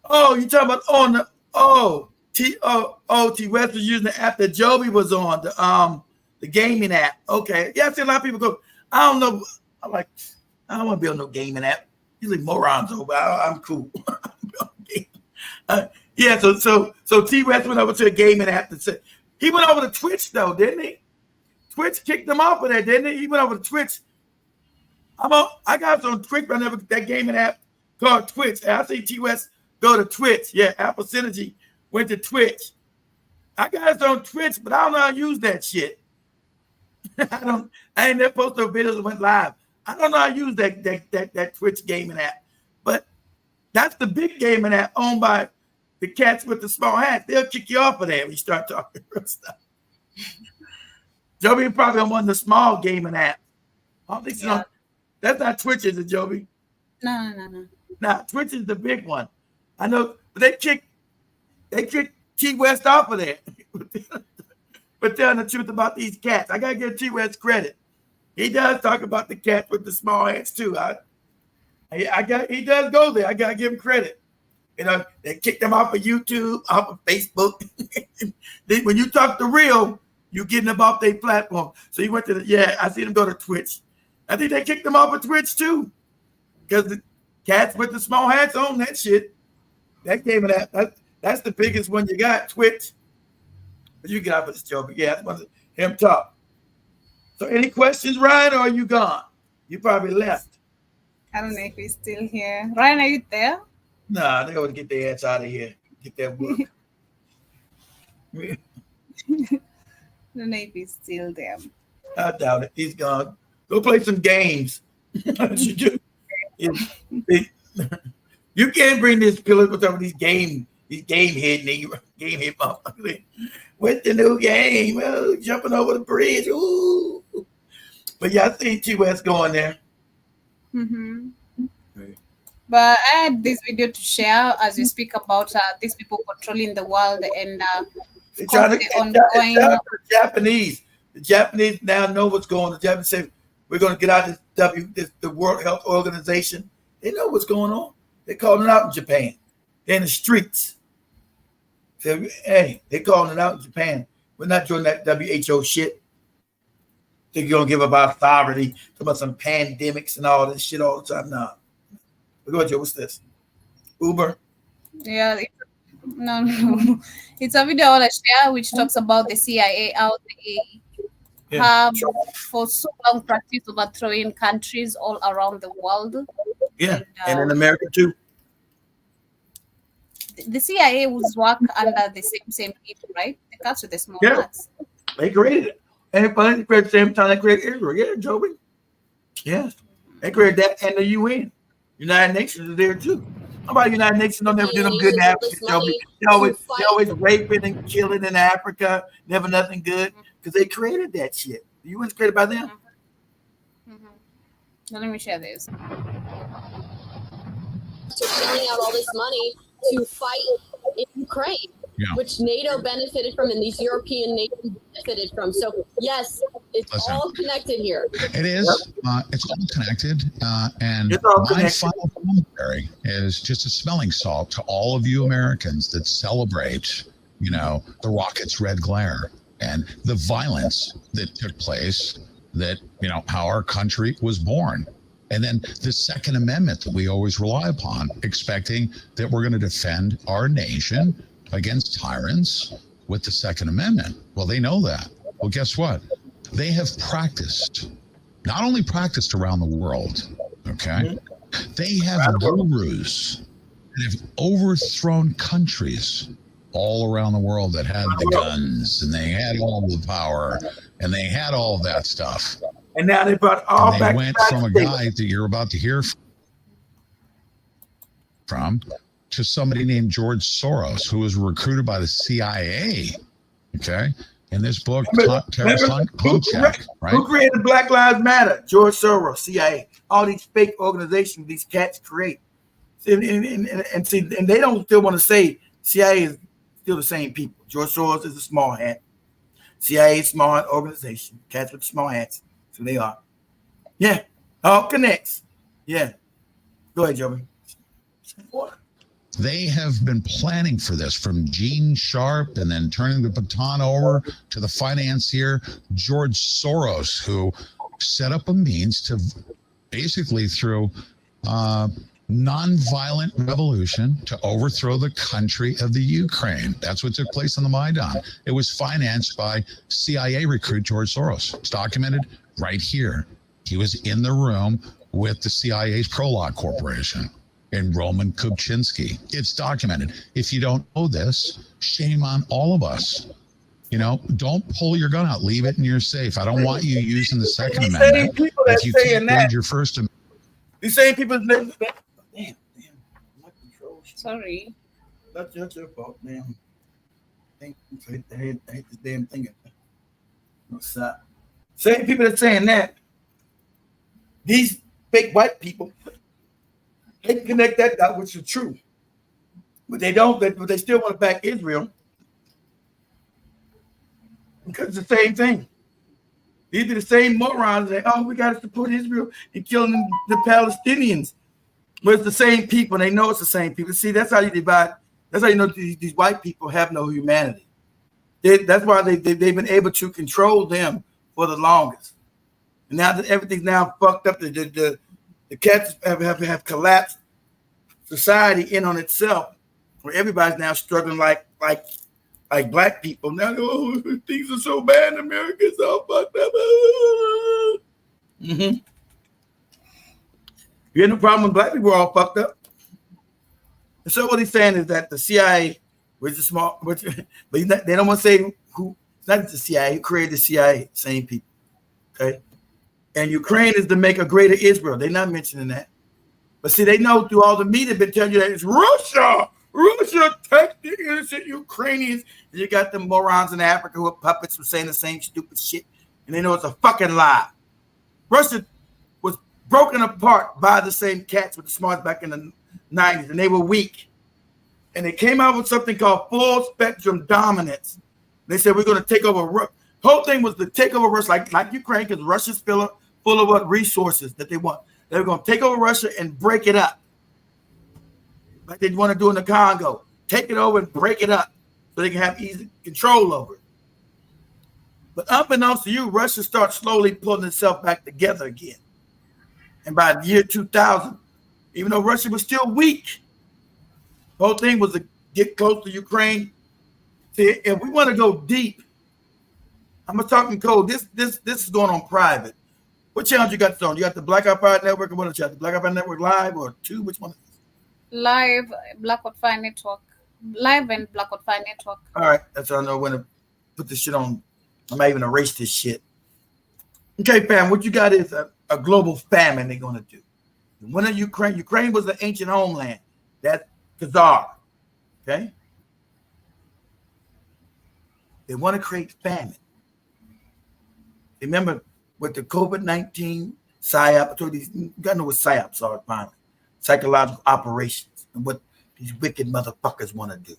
Oh, you talking about on the T West was using the app that Joby was on, the gaming app. Okay. Yeah, I see a lot of people go, I don't know. I'm like, I don't want to build no gaming app. Usually morons over. I'm cool. Yeah, so T West went over to a gaming app that said he went over to Twitch though, didn't he? Twitch kicked him off of there, didn't he? He went over to Twitch. I got on Twitch, but I never that gaming app called Twitch. And I see T West go to Twitch. Yeah, Apple Synergy went to Twitch. I got us on Twitch, but I don't know how to use that shit. I ain't never posted no videos that went live. I don't know how to use that Twitch gaming app. But that's the big gaming app owned by the cats with the small hats. They'll kick you off of there when you start talking real stuff. Joby probably on one of the small gaming apps. I don't think so. That's not Twitch, is it, Joby? No. Nah, Twitch is the big one. I know, but they kicked T West off of there. But telling the truth about these cats, I gotta give T West credit. He does talk about the cats with the small hats too. He does go there. I gotta give him credit. You know, they kicked him off of YouTube, off of Facebook. When you talk the real, you getting them off their platform. So he went to I see them go to Twitch. I think they kicked them off of Twitch too. Because the cats with the small hats own that shit. That game of that's the biggest one you got, Twitch. But you get off of this joke. Yeah, that's one of him talk. So any questions, Ryan, or are you gone? You probably left. I don't know if he's still here. Ryan, are you there? Nah, they gotta get their ass out of here. Get that work. I don't know if he's still there. I doubt it. He's gone. Go play some games. What you do? You can't bring this political stuff with these game hit with the new game. Oh, jumping over the bridge. Ooh. But yeah, I see T West going there. Mm-hmm. But I had this video to share as we speak about these people controlling the world and they're trying to ongoing. The Japanese now know what's going on. The Japanese say we're going to get out of the World Health Organization. They know what's going on. They're calling it out in Japan. They're in the streets. So, hey, they're calling it out in Japan. We're not doing that WHO shit. Think you're going to give up our authority about some pandemics and all this shit all the time? No. Go ahead, Joe. What's this? Uber? Yeah. No. It's a video I want to share which talks about the CIA out there. Have for so long practiced overthrowing countries all around the world. Yeah, and in America too. The CIA was work under the same people, right? The cats with the small hats. They created it. And at the same time they created Israel. Yeah, Joby. Yes. They created that and the UN. United Nations is there too. How about United Nations don't never do them good in Africa, Joby? They always raping and killing in Africa, never nothing good. Because they created that shit. The UN's created by them. Mm-hmm. Now let me share this. So shelling out all this money to fight in Ukraine, which NATO benefited from and these European nations benefited from. So yes, It's Listen. all connected here. It is. It's all connected. And It's all my connected. final commentary is just a smelling salt to all of you Americans that celebrate, the rocket's red glare and the violence that took place, that, how our country was born. And then the Second Amendment that we always rely upon, expecting that we're going to defend our nation against tyrants with the Second Amendment. Well, they know that. Well, guess what? They have not only practiced around the world, okay? They have gurus that have overthrown countries all around the world that had the guns and they had all the power and they had all of that stuff. And now they brought all and back. They went from a guy that you're about to hear from to somebody named George Soros, who was recruited by the CIA, okay? In this book, Terrorist Hunt, right? Who created Black Lives Matter? George Soros, CIA. All these fake organizations these cats create. And they don't still want to say CIA is still the same people. George Soros is a small hat. CIA is a small organization. Cats with small hats. So they are. Yeah. All connects. Yeah. Go ahead, Joey. They have been planning for this from Gene Sharp and then turning the baton over to the financier, George Soros, who set up a means to basically through nonviolent revolution to overthrow the country of the Ukraine. That's what took place on the Maidan. It was financed by CIA recruit George Soros. It's documented right here. He was in the room with the CIA's Prolog Corporation and Roman Kubczynski. It's documented. If you don't know this, shame on all of us. Don't pull your gun out. Leave it in your safe. I don't want you using the Second Amendment. People that if you saying can't that, read your First Amendment. these same people that damn. My control. Sorry. That's your fault, man. I hate this damn thing. No stop. Same people that saying that. These fake white people, they can connect that dot, which is true. But they don't, but they still want to back Israel. Because it's the same thing. These are the same morons that, we got to support Israel and killing the Palestinians. But it's the same people, and they know it's the same people. See, that's how you divide. That's how you know these white people have no humanity. That's why they've been able to control them for the longest. And now that everything's now fucked up, the cats have collapsed society in on itself, where everybody's now struggling like black people. Now, things are so bad in America, it's all fucked up. Mm-hmm. You had no problem when black people are all fucked up. And so what he's saying is that the CIA, which is small, but they don't want to say who. It's not the CIA who created the CIA. Same people, okay. And Ukraine is to make a greater Israel. They're not mentioning that. But see, they know through all the media been telling you that it's Russia. Russia take the innocent Ukrainians. And you got the morons in Africa who are puppets who are saying the same stupid shit. And they know it's a fucking lie. Russia was broken apart by the same cats with the smarts back in the 90s. And they were weak. And they came out with something called full spectrum dominance. They said, we're going to take over Russia. The whole thing was to take over Russia, like Ukraine, because Russia's full of what resources that they want. They were going to take over Russia and break it up, like they want to do in the Congo. Take it over and break it up so they can have easy control over it. But unbeknownst to you, Russia starts slowly pulling itself back together again. And by the year 2000, even though Russia was still weak, the whole thing was to get close to Ukraine. See, if we want to go deep, I'm gonna talk in code. This is going on private. What channel you got this on? You got the Black Ops Fire Network, or what is it? The Black Ops Fire Network Live or 2? Which one? Live, Black Ops Fire Network. Live and Black Ops Fire Network. All right, that's how I know when to put this shit on. I might even erase this shit. Okay, fam, what you got is a global famine they're gonna do. When Ukraine was the ancient homeland. That's Khazar. Okay? They want to create famine. Remember with the COVID-19 PSYOP, I told you, you gotta know what PSYOPs are, finally. Psychological operations and what these wicked motherfuckers want to do.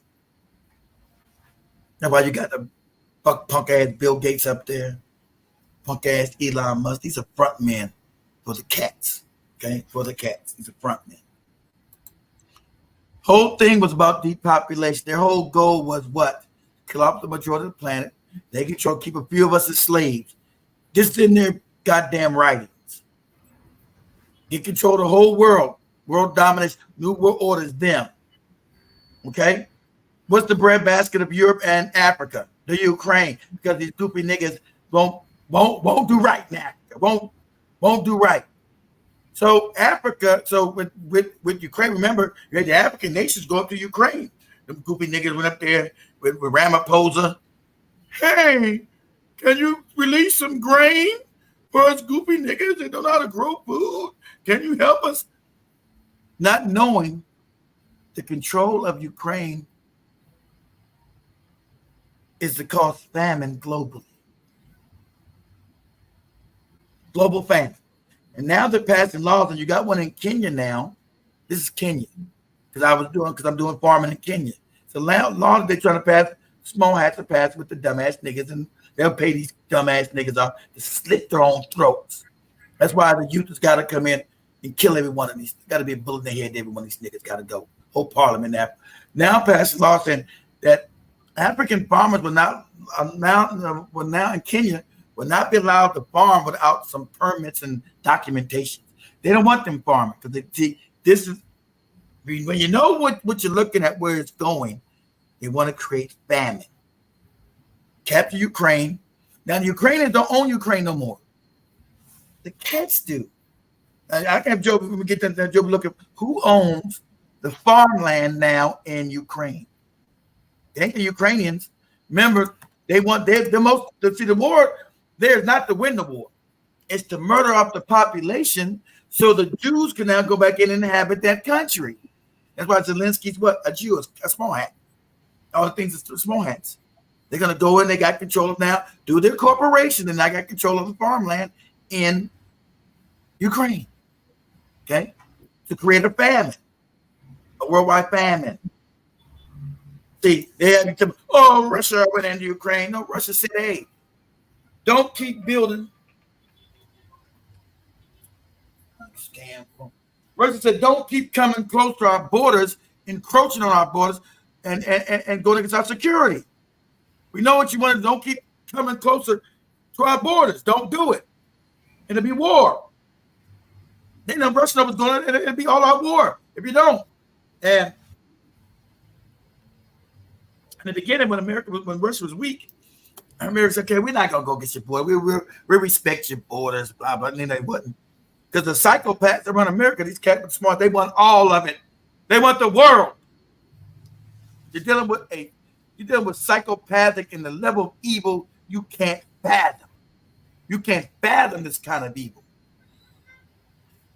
That's why you got the punk ass Bill Gates up there punk ass Elon Musk. He's a front man for the cats. Okay, for the cats. He's a front man. Whole thing was about depopulation. Their whole goal was what? Kill off the majority of the planet. They control, keep a few of us as slaves. This is in their goddamn writings. Get control of the whole world. World dominance, new world order is them. Okay? What's the breadbasket of Europe and Africa? The Ukraine. Because these goofy niggas won't do right now. Won't do right. So Africa, so with Ukraine, remember, you had the African nations go up to Ukraine. The goofy niggas went up there with Ramaphosa. Hey, can you release some grain for us goofy niggas that don't know how to grow food? Can you help us? Not knowing the control of Ukraine is to cause famine globally. Global famine. And now they're passing laws, and you got one in Kenya now. This is Kenya. Because I'm doing farming in Kenya. So law that they're trying to pass, small hats to pass with the dumbass niggas, and they'll pay these dumbass niggas off to slit their own throats. That's why the youth has got to come in and kill every one of these. Got to be a bullet in the head. Every one of these niggas got to go. Whole parliament now passed law saying that African farmers will now in Kenya will not be allowed to farm without some permits and documentation. They don't want them farming because this is when you know what you're looking at, where it's going. They want to create famine. Capture Ukraine. Now the Ukrainians don't own Ukraine no more. The cats do. I can have Joe. When we get that Joe look at who owns the farmland now in Ukraine. It ain't the Ukrainians. Remember, they're the most. See, the war there is not to win the war. It's to murder off the population so the Jews can now go back in and inhabit that country. That's why Zelensky's what? A Jew, a small hat. All the things are small hats. They're going to go in. They got control of now, do their corporation, and I got control of the farmland in Ukraine. Okay? To create a famine, a worldwide famine. See, they had to, Russia went into Ukraine. No, Russia said, hey, don't keep building. Russia said, don't keep coming close to our borders, encroaching on our borders, and going against our security. We know what you want to do. Don't keep coming closer to our borders. Don't do it. And it'll be war. They know Russia was going to, it'll be all out war if you don't. And in the beginning, when Russia was weak, America said, okay, we're not going to go get your border. We respect your borders, blah, blah. And then they wouldn't. Because the psychopaths that run America, these cats are smart. They want all of it. They want the world. You're dealing with psychopathic in the level of evil you can't fathom. You can't fathom this kind of evil.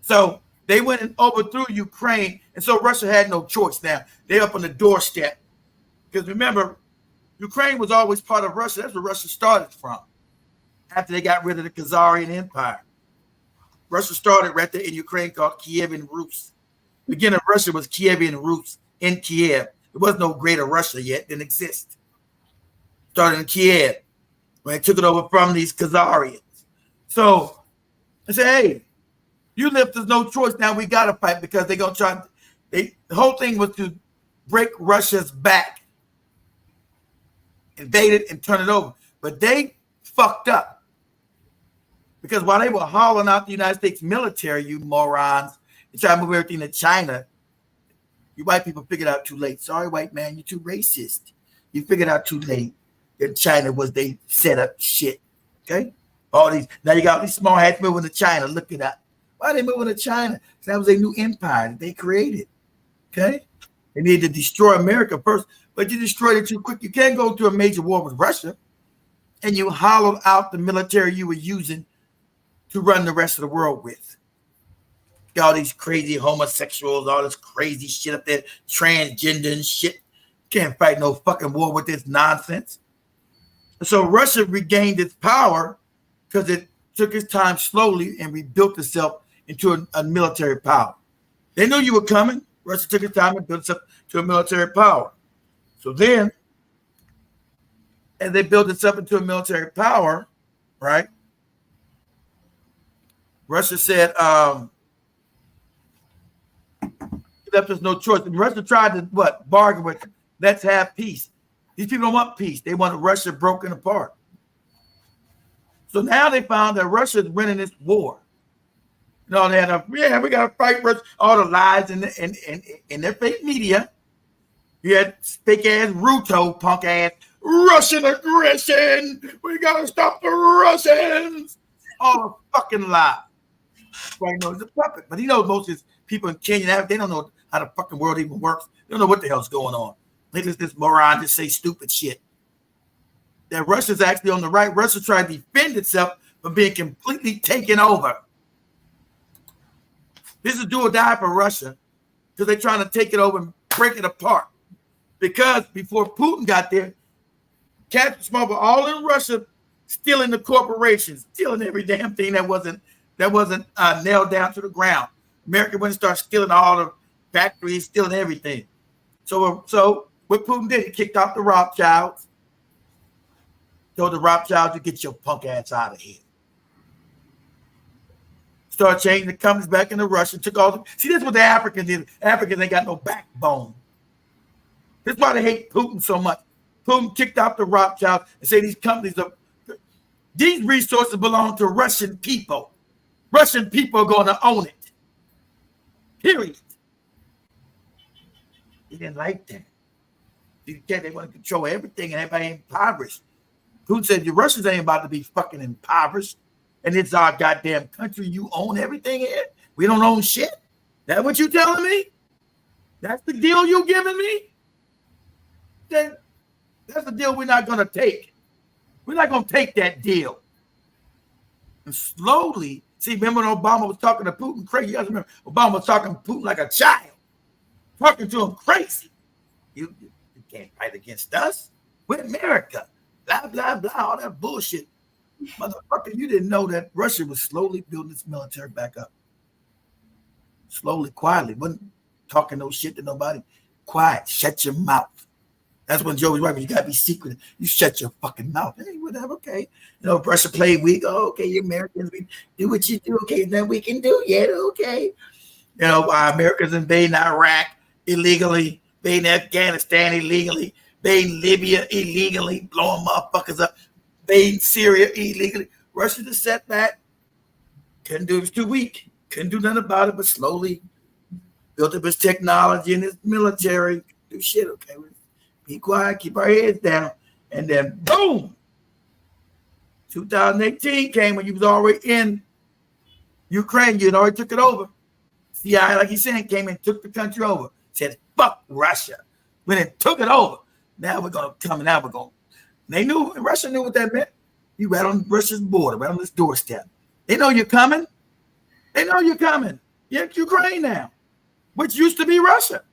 So they went and overthrew Ukraine, and so Russia had no choice now. They're up on the doorstep. Because remember, Ukraine was always part of Russia. That's where Russia started from. After they got rid of the Khazarian Empire. Russia started right there in Ukraine called Kievan Rus. The beginning of Russia was Kievan Rus in Kiev. There was no greater Russia yet, didn't exist. Started in Kiev when they took it over from these Khazarians. So I said, hey, you left us no choice. Now we got to fight because they're going to try. The whole thing was to break Russia's back, invade it, and turn it over. But they fucked up. Because while they were hauling out the United States military, you morons, and trying to move everything to China, you white people figured out too late. Sorry, white man, you're too racist. You figured out too late that China was they set up shit. Okay? Now you got all these small hats moving to China. Look at that. Why are they moving to China? That was a new empire that they created. Okay? They needed to destroy America first, but you destroyed it too quick. You can't go to a major war with Russia, and you hollowed out the military you were using to run the rest of the world with. Got all these crazy homosexuals, all this crazy shit up there, transgender and shit. Can't fight no fucking war with this nonsense. So Russia regained its power because it took its time slowly and rebuilt itself into a military power. They knew you were coming. Russia took its time and built itself to a military power. So then, as they built itself into a military power, right? Russia said left us no choice. And Russia tried to bargain with them. Let's have peace. These people don't want peace. They want Russia broken apart. So now they found that Russia is winning this war. You know, they had we got to fight Russia. All the lies in their fake media. You had fake ass Ruto, punk ass, Russian aggression. We got to stop the Russians. All the fucking lies. Right, no, he's a puppet, but he knows most of his people in Kenya, they don't know how the fucking world even works. They don't know what the hell's going on. They just this moron just say stupid shit. That Russia's actually on the right. Russia tried to defend itself from being completely taken over. This is do or die for Russia because they're trying to take it over and break it apart. Because before Putin got there, cats were small, but all in Russia, stealing the corporations, stealing every damn thing that wasn't nailed down to the ground. America went and started stealing all the factories, stealing everything. So what Putin did, he kicked off the Rothschilds, told the Rothschilds to get your punk ass out of here. Started changing the companies back into Russia, took all the. See, this is what the Africans did. Africans ain't got no backbone. This is why they hate Putin so much. Putin kicked off the Rothschilds and said these resources belong to Russian people. Russian people are going to own it. Period. He didn't like that. They want to control everything and everybody impoverished. Putin said the Russians ain't about to be fucking impoverished. And it's our goddamn country. You own everything here. We don't own shit. That what you telling me? That's the deal you giving me? Then that's the deal we're not going to take. We're not going to take that deal. And slowly, see, remember when Obama was talking to Putin crazy? You guys remember Obama was talking to Putin like a child, talking to him crazy. You can't fight against us. We're America. Blah, blah, blah, all that bullshit. Motherfucker, you didn't know that Russia was slowly building its military back up. Slowly, quietly. Wasn't talking no shit to nobody. Quiet. Shut your mouth. That's when Joe was right. You got to be secret. You shut your fucking mouth. Hey, whatever, okay. You know, Russia played weak. Oh, okay, you Americans, we do what you do. Okay, then we can do. Yeah, okay. You know, Americans invading Iraq illegally, invading Afghanistan illegally, invading Libya illegally, blowing motherfuckers up, invading Syria illegally. Russia just sat back. Couldn't do it. It was too weak. Couldn't do nothing about it, but slowly built up his technology and his military. Do shit, okay. Be quiet, keep our heads down. And then boom, 2018 came when you was already in Ukraine. You had already took it over. CIA, like he's saying, came and took the country over. Said, fuck Russia. When it took it over. Now we're going to come and now we're going. They knew, Russia knew what that meant. You right on Russia's border, right on this doorstep. They know you're coming. They know you're coming. You're in Ukraine now, which used to be Russia.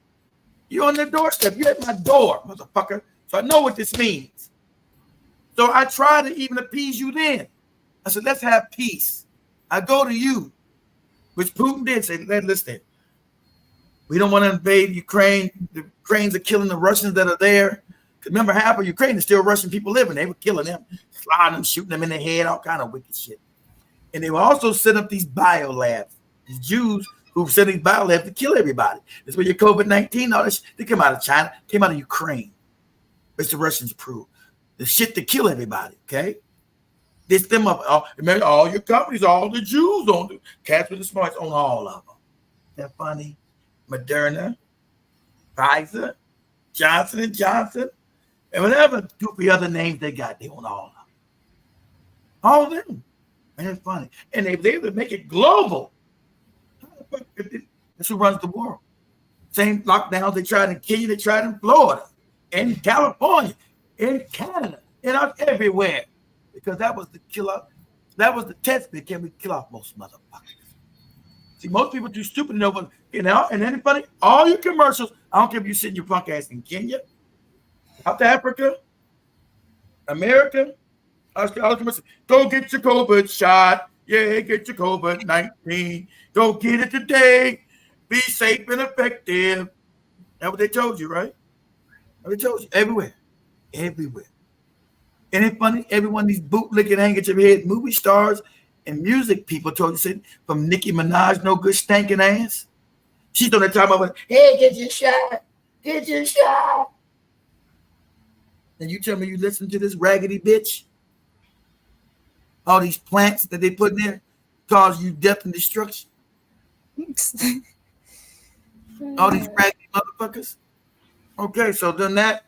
You're on the doorstep. You're at my door, motherfucker. So I know what this means. So I tried to even appease you then. I said, let's have peace. I go to you, which Putin did say, listen, we don't want to invade Ukraine. The Ukrainians are killing the Russians that are there. Remember, half of Ukraine is still Russian people living. They were killing them, sliding them, shooting them in the head, all kind of wicked shit. And they were also setting up these biolabs. These Jews who set these biolabs to kill everybody. That's where your COVID-19, all this, they came out of China, came out of Ukraine. Which the Russians proved. The shit to kill everybody, okay? This them up. Remember, all your companies, all the Jews own the cats with the smarts own all of them. That funny? Moderna, Pfizer, Johnson & Johnson, and whatever goofy other names they got, they own all of them. All of them. And it's funny. And they able to make it global. That's who runs the world. Same lockdowns they tried in Kenya, they tried in Florida, in California, in Canada, and out everywhere. Because that was the killer. That was the test bed. Can we kill off most motherfuckers? See, most people too stupid to know. And then funny, all your commercials, I don't care if you're sitting your punk ass in Kenya, South Africa, America, all commercials. Go get your COVID shot. Yeah, get your COVID-19. Go get it today. Be safe and effective. That's what they told you, right? That's what they told you. Everywhere. Everywhere. And it's funny, everyone, these bootlicking handkerchief head movie stars and music people told you, said, from Nicki Minaj, no good stinking ass. She's on the time about, hey, get your shot. Get your shot. And you tell me you listen to this raggedy bitch? All these plants that they put in there cause you death and destruction. All these raggedy motherfuckers. Okay, so then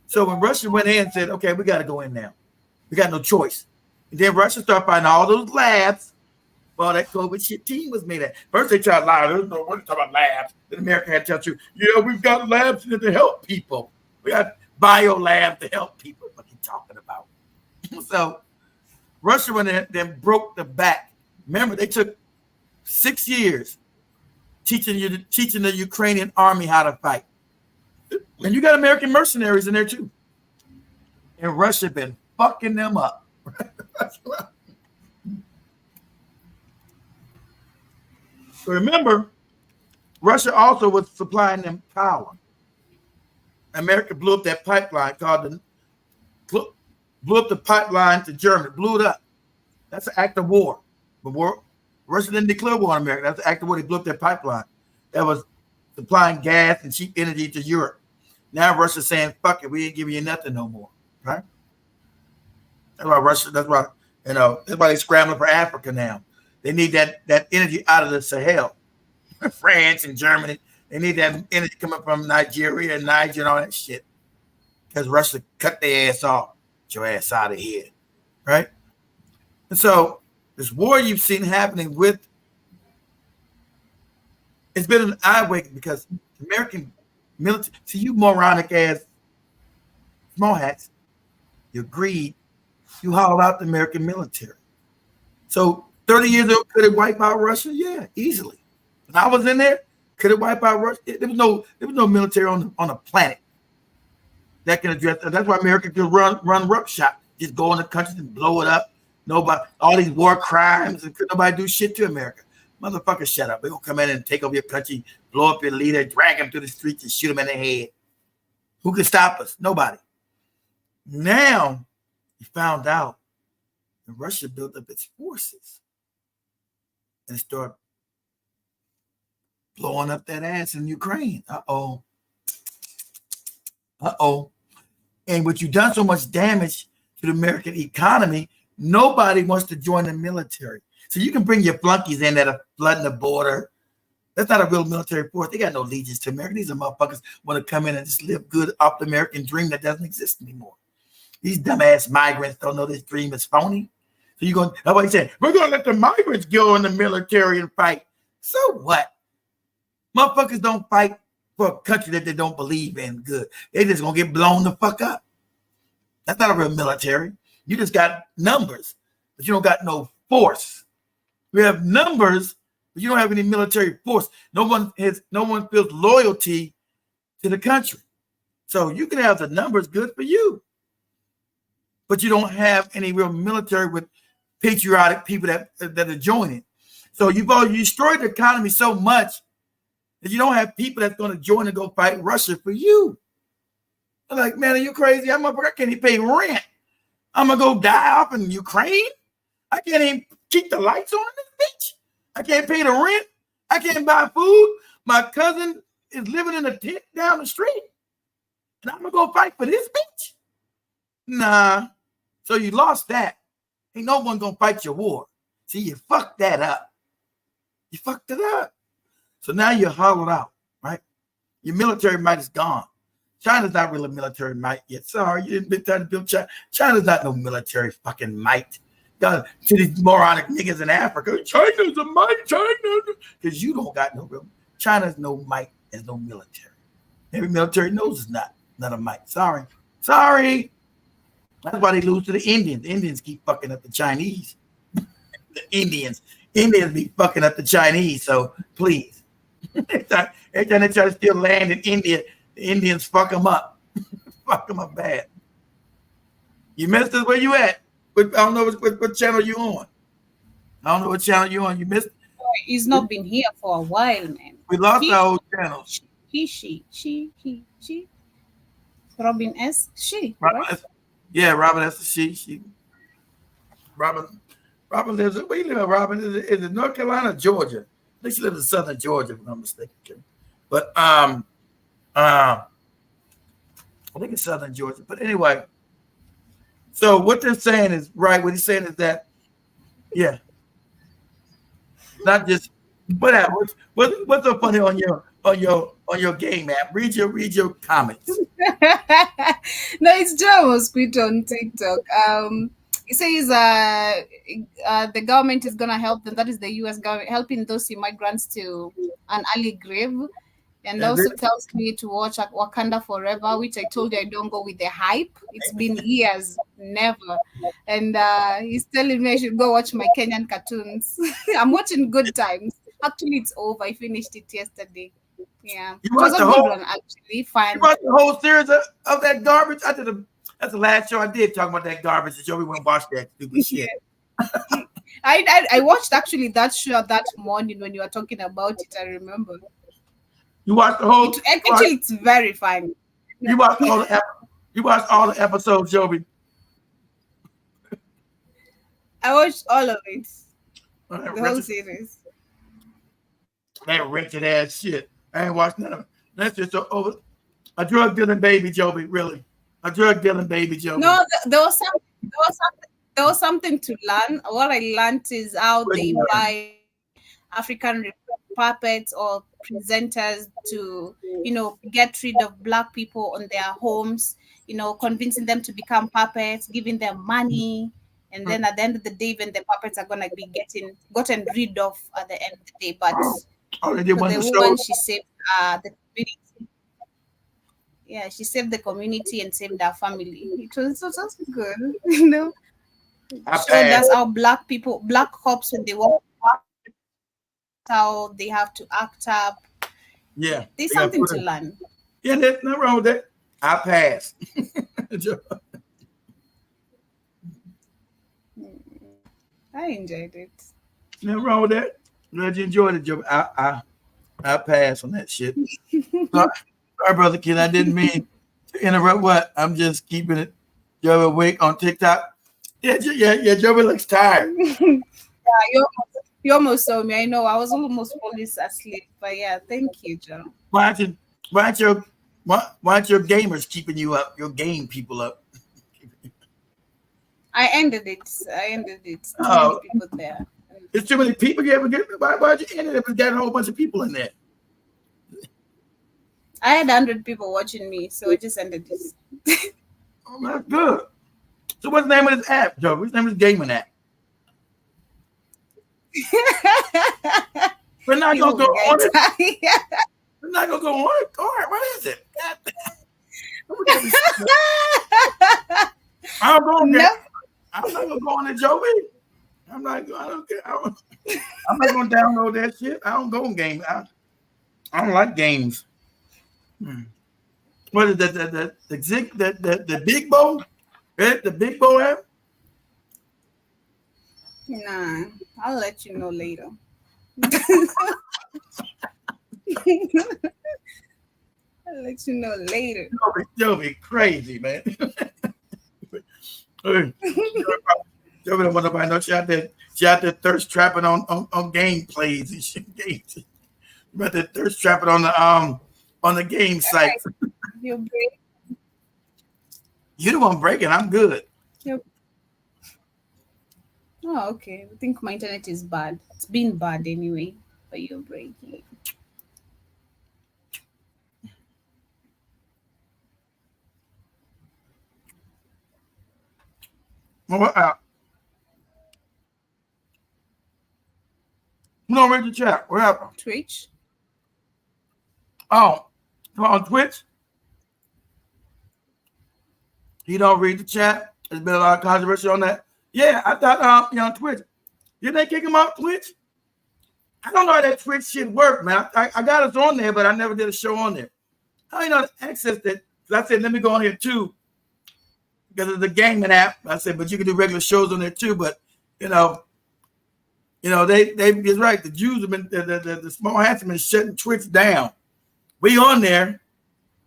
so when Russia went in and said, okay, we got to go in now. We got no choice. And then Russia started finding all those labs where all that COVID shit team was made at. First they tried to lie. There's no one to talk about labs. Then America had to tell you, yeah, we've got labs to help people. We got bio labs to help people. What are you talking about? So Russia went in, then broke the back. Remember, they took 6 years teaching the Ukrainian army how to fight. And you got American mercenaries in there too. And Russia been fucking them up. So remember, Russia also was supplying them power. America blew up that pipeline blew up the pipeline to Germany, blew it up. That's an act of war. But Russia didn't declare war on America. That's an act of war. They blew up their pipeline that was supplying gas and cheap energy to Europe. Now Russia's saying, fuck it, we ain't giving you nothing no more. Right? That's why they're scrambling for Africa now. They need that energy out of the Sahel. France and Germany. They need that energy coming from Nigeria and Niger and all that shit. Because Russia cut their ass off. Get your ass out of here. Right? And so this war you've seen happening it's been an eye waking because American military, see you moronic ass small hats, your greed, you hollowed out the American military. So 30 years ago, could it wipe out Russia? Yeah, easily. When I was in there, could it wipe out Russia? There was no military on the planet that can address that. That's why America could run roughshod, just go in the country and blow it up. Nobody, all these war crimes, and could nobody do shit to America. Motherfuckers, shut up. They're going to come in and take over your country, blow up your leader, drag him through the streets and shoot him in the head. Who can stop us? Nobody. Now, you found out that Russia built up its forces and started blowing up that ass in Ukraine. Uh-oh. And what you've done so much damage to the American economy, nobody wants to join the military. So you can bring your flunkies in that are flooding the border. That's not a real military force. They got no allegiance to America. These are motherfuckers want to come in and just live good off the American dream that doesn't exist anymore. These dumbass migrants don't know this dream is phony. So you're going, that's why he said, we're going to let the migrants go in the military and fight. So what? Motherfuckers don't fight for a country that they don't believe in good. They just going to get blown the fuck up. That's not a real military. You just got numbers, but you don't got no force. We have numbers, but you don't have any military force. No one feels loyalty to the country. So you can have the numbers, good for you. But you don't have any real military with patriotic people that are joining. So you've already destroyed the economy so much that you don't have people that's going to join and go fight Russia for you. They're like, man, are you crazy? I can't even pay rent. I'm going to go die off in Ukraine? I can't even keep the lights on in this bitch. I can't pay the rent. I can't buy food. My cousin is living in a tent down the street. And I'm going to go fight for this bitch? Nah. So you lost that. Ain't no one going to fight your war. See, you fucked that up. You fucked it up. So now you're hollowed out, right? Your military might is gone. China's not really military might yet. Sorry, you didn't been trying to build China. China's not no military fucking might. To these moronic niggas in Africa, China's a might, China. Because you don't got no real. China's no might and no military. Every military knows it's not a might. Sorry. That's why they lose to the Indians. The Indians keep fucking up the Chinese. The Indians be fucking up the Chinese. So please. Every time they try to steal land in India, the Indians fuck them up. Fuck them up bad. You missed it. Where you at? I don't know what channel you on. I don't know what channel you on. You missed. He's not been here for a while, man. We lost our old channel. She. Robin S. She. Robin Right? S. Yeah, Robin S. She. Robin. Robin lives. Where you live at, Robin? Is it North Carolina, or Georgia? I think she lives in southern Georgia, if I'm not mistaken. But I think it's southern Georgia. But anyway, so what they're saying is right. What he's saying is that, yeah, not just what's so funny on your game app. Read your comments. No, it's Joe Mosquito on TikTok. It says the government is gonna help them. That is the U.S. government helping those immigrants to an early grave, and And also tells me to watch Wakanda Forever, which I told you I don't go with the hype. It's been years, never. And he's telling me I should go watch my Kenyan cartoons. I'm watching Good Times. Actually, it's over. I finished it yesterday. Yeah, you it was watched a the good whole one actually. you Fun. watched the whole series of that garbage. That's the last show I did talking about that garbage. The show we went and watched that stupid shit. I watched actually that show that morning when you were talking about it. I remember. You watched the whole. Actually, it's very fun. You watched all the you watched all the episodes, Joby. I watched all of it, That the whole series. wretched ass shit. I ain't watched none of it. That's just a drug dealing baby, Joby. Really, a drug dealing baby, Joby. No, there was something to learn. What I learned is how they buy African puppets or presenters to, get rid of black people on their homes, convincing them to become puppets, giving them money. And then at the end of the day, when the puppets are gonna be gotten rid of at the end of the day. But Oh, they did for one the of the woman, shows. she saved the community. Yeah, she saved the community and saved our family. It was good, I showed us passed. how black cops, when they walk, how they have to act up. Yeah, There's they got something put to in. learn. Yeah, there's nothing wrong with that. I passed. I enjoyed it. Nothing wrong with that. Glad you enjoyed it, Joby. I passed on that shit. Sorry, brother kid. I didn't mean to interrupt. What? I'm just keeping it. Joby awake on TikTok. Yeah, yeah. Joby looks tired. Yeah, you almost saw me. I know. I was almost falling asleep. But yeah, thank you, John. Why aren't your gamers keeping you up? Your game people up. I ended it. Too many Oh, people there. there's too many people. You ever get? Why'd you end it if it's got a whole bunch of people in there? I had 100 people watching me, so I just ended this. Oh, that's good. So what's the name of this app, Joe? What's the name of this gaming app? We're not gonna go on it. We're not gonna go on it. All right, what is it? I don't go. No. I'm not gonna go on it, Joey. I'm not. I don't care. I'm not gonna download that shit. I don't go on game. I don't like games. What is that? The big bow? Right? The big bow app? Nah, I'll let you know later. I'll let you know later. You'll be crazy, man. Joey don't want nobody know she out there thirst trapping on game plays and shit. Games. You out there thirst trapping on the game site. You'll break. You the one breaking. I'm good. Oh, okay. I think my internet is bad. It's been bad anyway, but you're breaking. What app? No, read the chat. What happened? Twitch? Oh, on Twitch? You don't read the chat? There's been a lot of controversy on that. Yeah, I thought on Twitch. Did they kick him off Twitch? I don't know how that Twitch shit worked, man. I got us on there, but I never did a show on there. How you know access that? Because I said, let me go on here too. Because of the gaming app. I said, but you can do regular shows on there too. But they it's right. The Jews have been the small hats have been shutting Twitch down. We on there.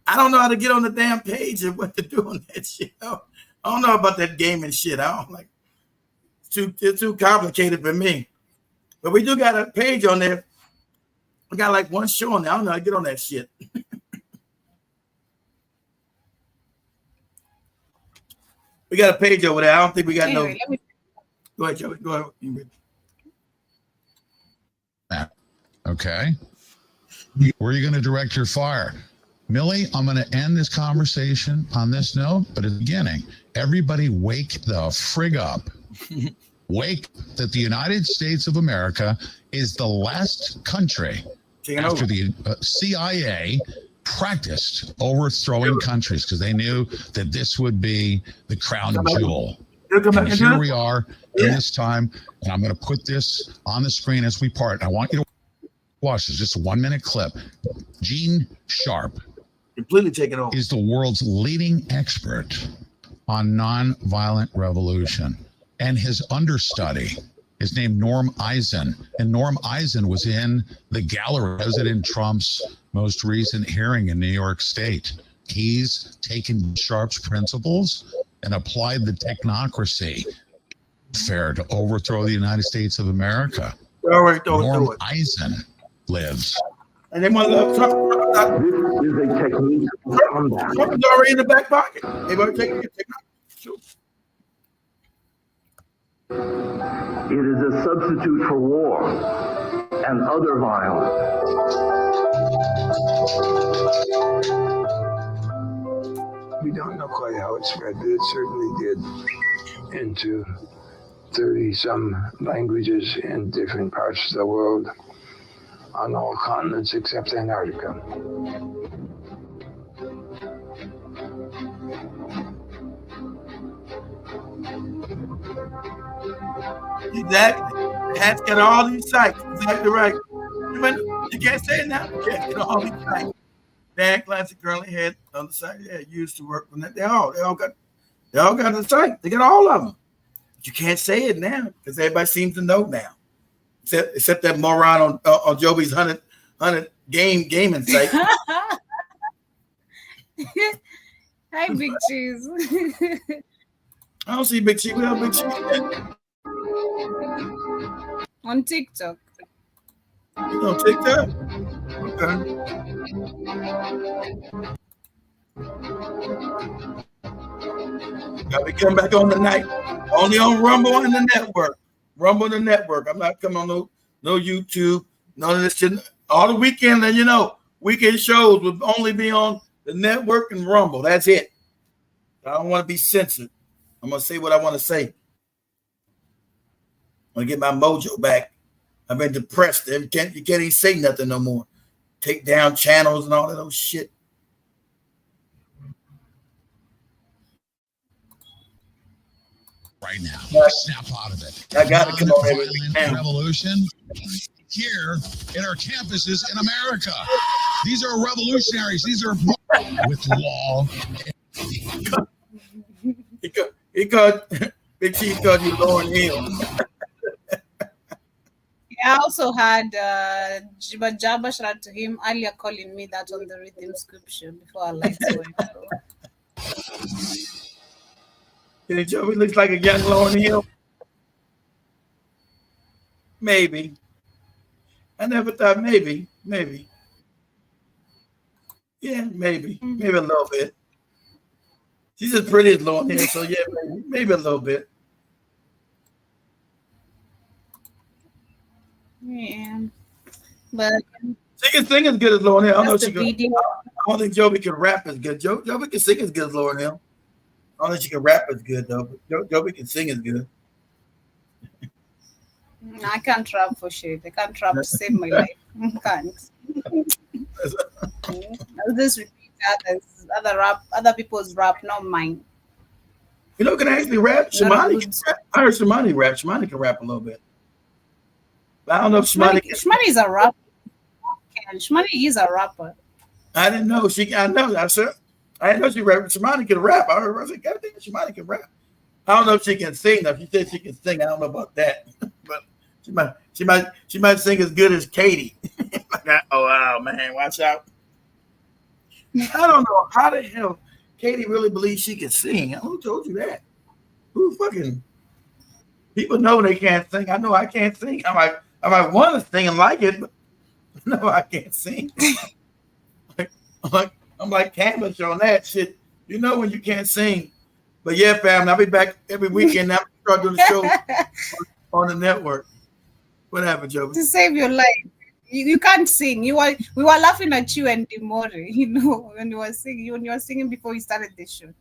I don't know how to get on the damn page and what to do on that shit. I don't know about that gaming shit. I don't like too complicated for me. But we do got a page on there. We got like one show on there. I don't know how to get on that shit. We got a page over there. I don't think we got Anyway, no. Go ahead, Joey. Go ahead. Okay. Where are you going to direct your fire? Millie, I'm going to end this conversation on this note, but at the beginning, everybody wake the frig up. Wake that the United States of America is the last country after the CIA practiced overthrowing countries because they knew that this would be the crown jewel. And here we are in this time, and I'm going to put this on the screen as we part. I want you to watch this, just a 1 minute clip. Gene Sharp completely taken over. Is the world's leading expert on nonviolent revolution. And his understudy is named Norm Eisen. And Norm Eisen was in the gallery, President Trump's most recent hearing in New York State. He's taken Sharp's principles and applied the technocracy fair to overthrow the United States of America. Norm Eisen lives. And they want to Trump. This is a technique of combat. Trump is already in the back pocket. They better take it. Sure. It is a substitute for war and other violence. We don't know quite how it spread, but it certainly did into 30-some languages in different parts of the world, on all continents except Antarctica. Exactly. Hat's got all these sites. Exactly right. You can't say it now. You can't get all these sites. That classic curly head on the side. Yeah, used to work on that. They all got the site. They got all of them. But you can't say it now because everybody seems to know now. Except that moron on Joby's 100 gaming site. Hi, Big Cheese. I don't see Big Cheese. We have Big Cheese on TikTok. On TikTok? Okay. Gotta come back on tonight. Only on Rumble and the network. Rumble the network. I'm not coming on no YouTube, none of this shit. All the weekend, weekend shows will only be on the network and Rumble. That's it. I don't want to be censored. I'm gonna say what I want to say. I'm gonna get my mojo back. I've been depressed. You can't even say nothing no more. Take down channels and all that old shit. Right now, snap out of it. I got to come on every revolution here in our campuses in America. These are revolutionaries. These are with law. He called Big Chief called you Lauren Hill. I also had Jiba Jabba, shout out to him, earlier calling me that on the rhythm scripture before I lights went. Joey looks like a young Lauren Hill. Maybe. I never thought maybe. Yeah, maybe a little bit. She's as pretty as Lauren Hill, so yeah, maybe a little bit. Yeah, but she can sing as good as Lauren Hill. I don't think Joby can rap as good. Joby can sing as good as Lauren Hill. I don't think she can rap as good though. But Joby can sing as good. I can't rap for shit. I can't rap to save my life. I can't. I'll just repeat other people's rap, not mine. Can I actually rap? Shimani. I heard Shimani rap. Shimani can rap a little bit. But I don't know if Shimani is a rapper. Shimani is a rapper. I didn't know. I didn't know she rap. Shimani can rap. I said, God damn, Shimani can rap. I don't know if she can sing. If she said she can sing, I don't know about that. But she might sing as good as Katie. Oh wow, man, watch out. I don't know how the hell Katie really believes she can sing. Who told you that? Who fucking People know they can't sing. I know I can't sing. I might want to sing and like it, but no, I can't sing. Like, I'm like Candace on that shit. You know when you can't sing. But yeah, fam, I'll be back every weekend. Now start doing the show on the network. What happened, Joey? To save your life. You can't sing. We were laughing at you and Dimori, when you were singing when you were singing before you started the show.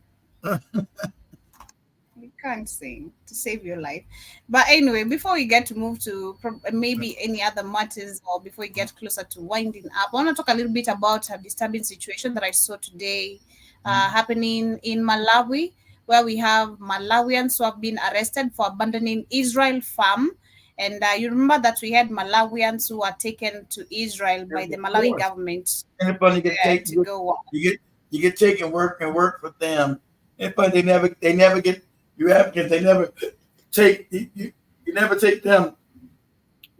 You can't sing to save your life. But anyway, before we get to move to maybe any other matters, or before we get closer to winding up, I want to talk a little bit about a disturbing situation that I saw today happening in Malawi, where we have Malawians who have been arrested for abandoning Israel farm. And you remember that we had Malawians who were taken to Israel by the Of Malawi course. government And it's funny you get to go. you get taken work and work for them. It's funny they never get you Africans, they never take you never take them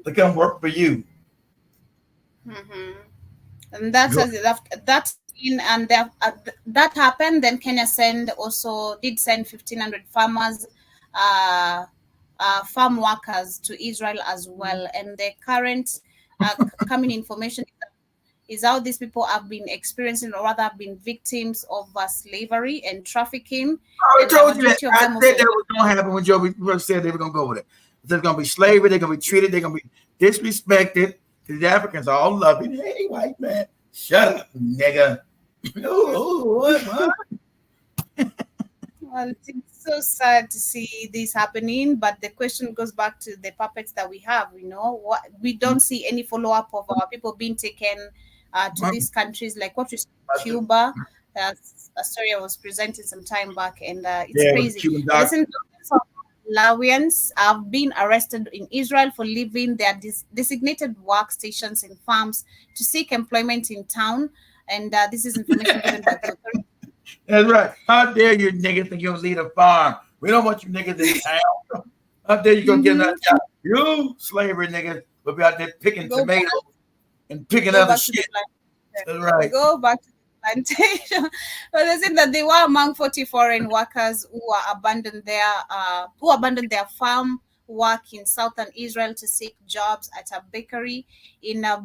to come work for you. Mm-hmm. And that's Go- as that's in and that happened. Then Kenya did send 1,500 farmers, uh, farm workers to Israel as well. And the current coming information is how these people have been experiencing, or rather have been victims of slavery and trafficking, I and the told you that. majority of I them said also. that was going to happen when Joe first said they were going to go with it. There's going to be slavery. They're going to be treated. They're going to be disrespected. The Africans are all loving. Hey, white man, shut up, nigga. What? Well, it's so sad to see this happening, but the question goes back to the puppets that we have. What we don't see any follow up of our people being taken to these countries, like what we saw in Cuba. A story I was presenting some time back, and it's Yeah, with the crazy. Cuban But doctor. listen, some Malawians have been arrested in Israel for leaving their designated workstations in farms to seek employment in town, and this is information given by the authorities. That's right. How dare you niggas think you'll lead a farm? We don't want you niggas in town. How dare you go get another Mm-hmm. job? You slavery niggas will be out there picking Go tomatoes and picking go other back to the shit. plantation. That's right. Go back to the plantation. But they said that they were among 40 foreign workers who abandoned their farm work in southern Israel to seek jobs at a bakery in a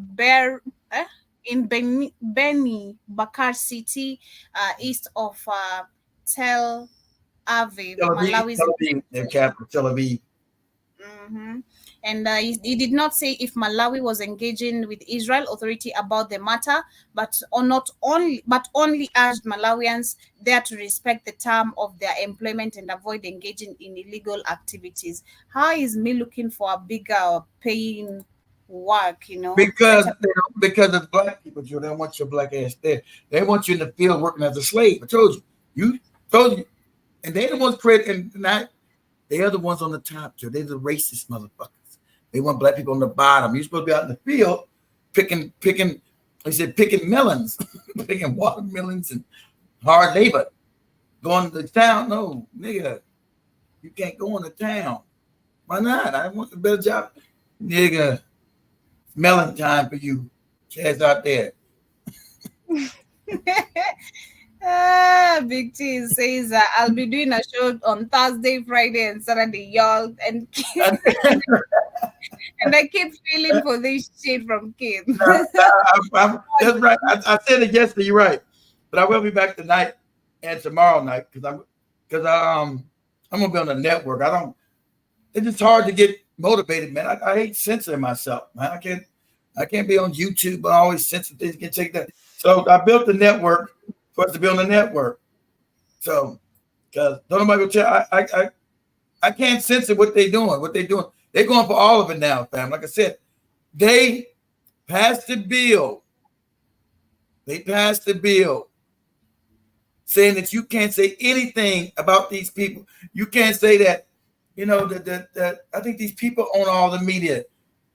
Beni Bakar city, east of Tel Aviv, Tel Aviv, Malawi's. Tel Aviv, their capital, Tel Aviv. Mhm. And he did not say if Malawi was engaging with Israel authority about the matter, but only urged Malawians there to respect the term of their employment and avoid engaging in illegal activities. How is me looking for a bigger paying work? Better. Because of black people, Joe, they don't want your black ass there. They want you in the field working as a slave. I told you. Told you. And they the ones created, and they are the ones on the top, Joe. They're the racist motherfuckers. They want black people on the bottom. You're supposed to be out in the field picking, they said picking melons, picking watermelons and hard labor. Going to town, no, nigga, you can't go into town. Why not? I want a better job. Nigga, melon time for you. Chaz out there. Big Cheese says I'll be doing a show on Thursday, Friday, and Saturday, y'all, and and I keep feeling for this shit from Kim. That's right. I said it yesterday. You're right, but I will be back tonight and tomorrow night because I'm gonna be on the network. I don't. It's just hard to get motivated, man. I hate censoring myself, man. I can't be on YouTube, but I always censor things. Can take that. So I built the network for us to be on the network. So because don't nobody go tell I can't censor what they're doing. What they're doing. They're going for all of it now, fam. Like I said, they passed the bill. They passed the bill saying that you can't say anything about these people. You can't say that, that I think these people own all the media.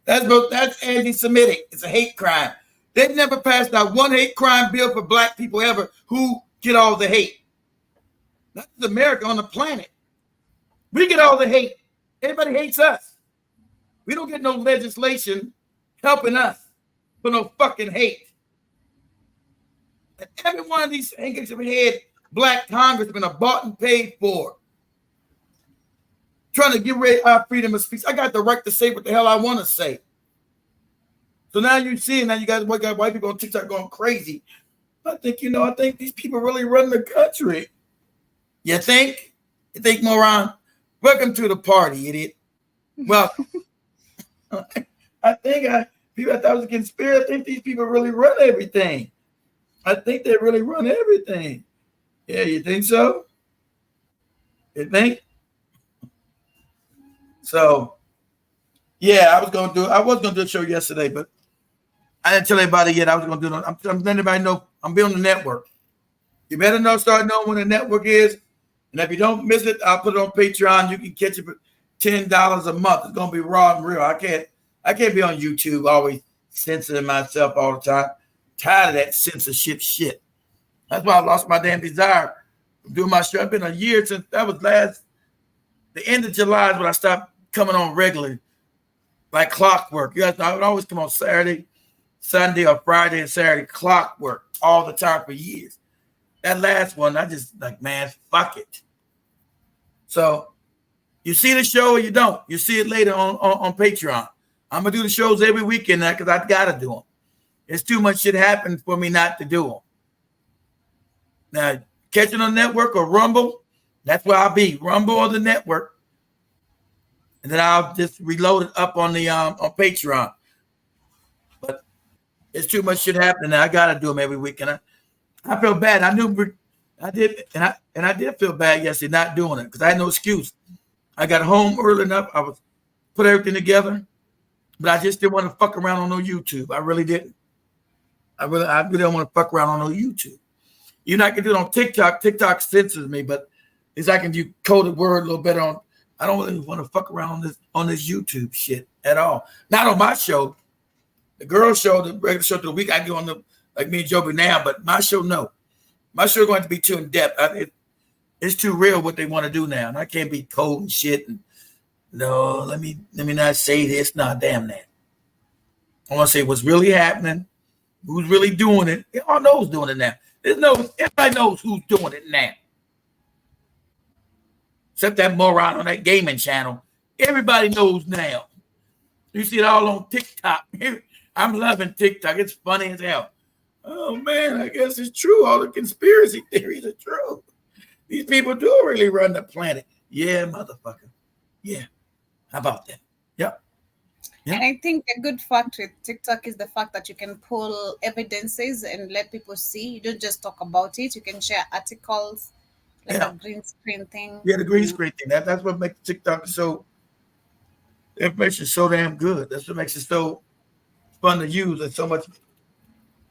That's anti-Semitic. It's a hate crime. They've never passed out one hate crime bill for black people ever who get all the hate. That's America on the planet. We get all the hate. Everybody hates us. We don't get no legislation helping us for no fucking hate. And every one of these handkerchief head black congressmen are bought and paid for. trying to give away our freedom of speech. I got the right to say what the hell I want to say. So now you see, now you got white people on TikTok going crazy. I think these people really run the country. You think? You think, moron? Welcome to the party, idiot. Well, I think people thought it was a conspiracy. I think these people really run everything. I think they really run everything. Yeah, you think so? You think? So, yeah, I was gonna do a show yesterday, but I didn't tell anybody yet. I was gonna do it. I'm letting everybody know I'm building a network. You better start knowing when the network is. And if you don't miss it, I'll put it on Patreon. You can catch it for $10 a month. It's gonna be raw and real. I can't be on YouTube always censoring myself all the time. Tired of that censorship shit. That's why I lost my damn desire from doing my show. It's been a year since that was the end of July is when I stopped coming on regularly, like clockwork. I would always come on Saturday, Sunday, or Friday and Saturday, clockwork all the time for years. That last one, I just like, man, fuck it. So you see the show or you don't. You see it later on Patreon. I'm going to do the shows every weekend now because I got to do them. It's too much shit happens for me not to do them. Now, catching on network or Rumble, that's where I'll be. Rumble or the network. And then I'll just reload it up on the on Patreon. But it's too much shit happening now. I got to do them every week. And I feel bad. I knew I did, and I did feel bad yesterday not doing it because I had no excuse. I got home early enough. I was put everything together, but I just didn't want to fuck around on no YouTube. I really didn't. I really don't want to fuck around on no YouTube. You're not gonna do it on TikTok. TikTok censors me, but at least I can do coded word a little better on. I don't really want to fuck around on this YouTube shit at all. Not on my show. The girl show, the regular show through the week, I go on like me and Joby now, but my show, no. My show is going to be too in depth. It's too real what they want to do now. And I can't be cold and shit. And no, let me not say this. Nah, damn that. I want to say what's really happening, who's really doing it. They all know who's doing it now. Everybody knows who's doing it now. Except that moron on that gaming channel. Everybody knows now. You see it all on TikTok. I'm loving TikTok. It's funny as hell. Oh, man, I guess it's true. All the conspiracy theories are true. These people do really run the planet. Yeah, motherfucker. Yeah. How about that? Yep. And I think a good fact with TikTok is the fact that you can pull evidences and let people see. You don't just talk about it. You can share articles, like a green screen thing. Yeah, the green screen thing. That's what makes TikTok so, the information so damn good. That's what makes it so fun to use and so much.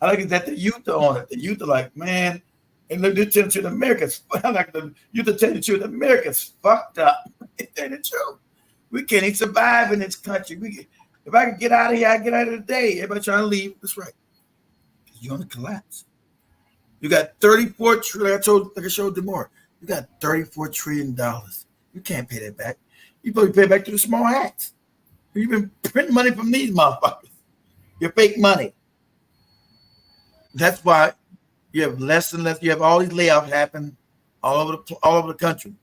I like it that the youth are on it. The youth are like, man, and they're telling you the Americans. I like the youth are telling you the Americans fucked up. They're the truth. We can't even survive in this country. If I can get out of here, I get out of the day. Everybody trying to leave. That's right. You're gonna collapse. You got 34 trillion. Like I showed tomorrow. You got $34 trillion. You can't pay that back. You probably pay back to the small hats. You've been printing money from these motherfuckers. Your fake money. That's why you have less and less. You have all these layoffs happen all over the country.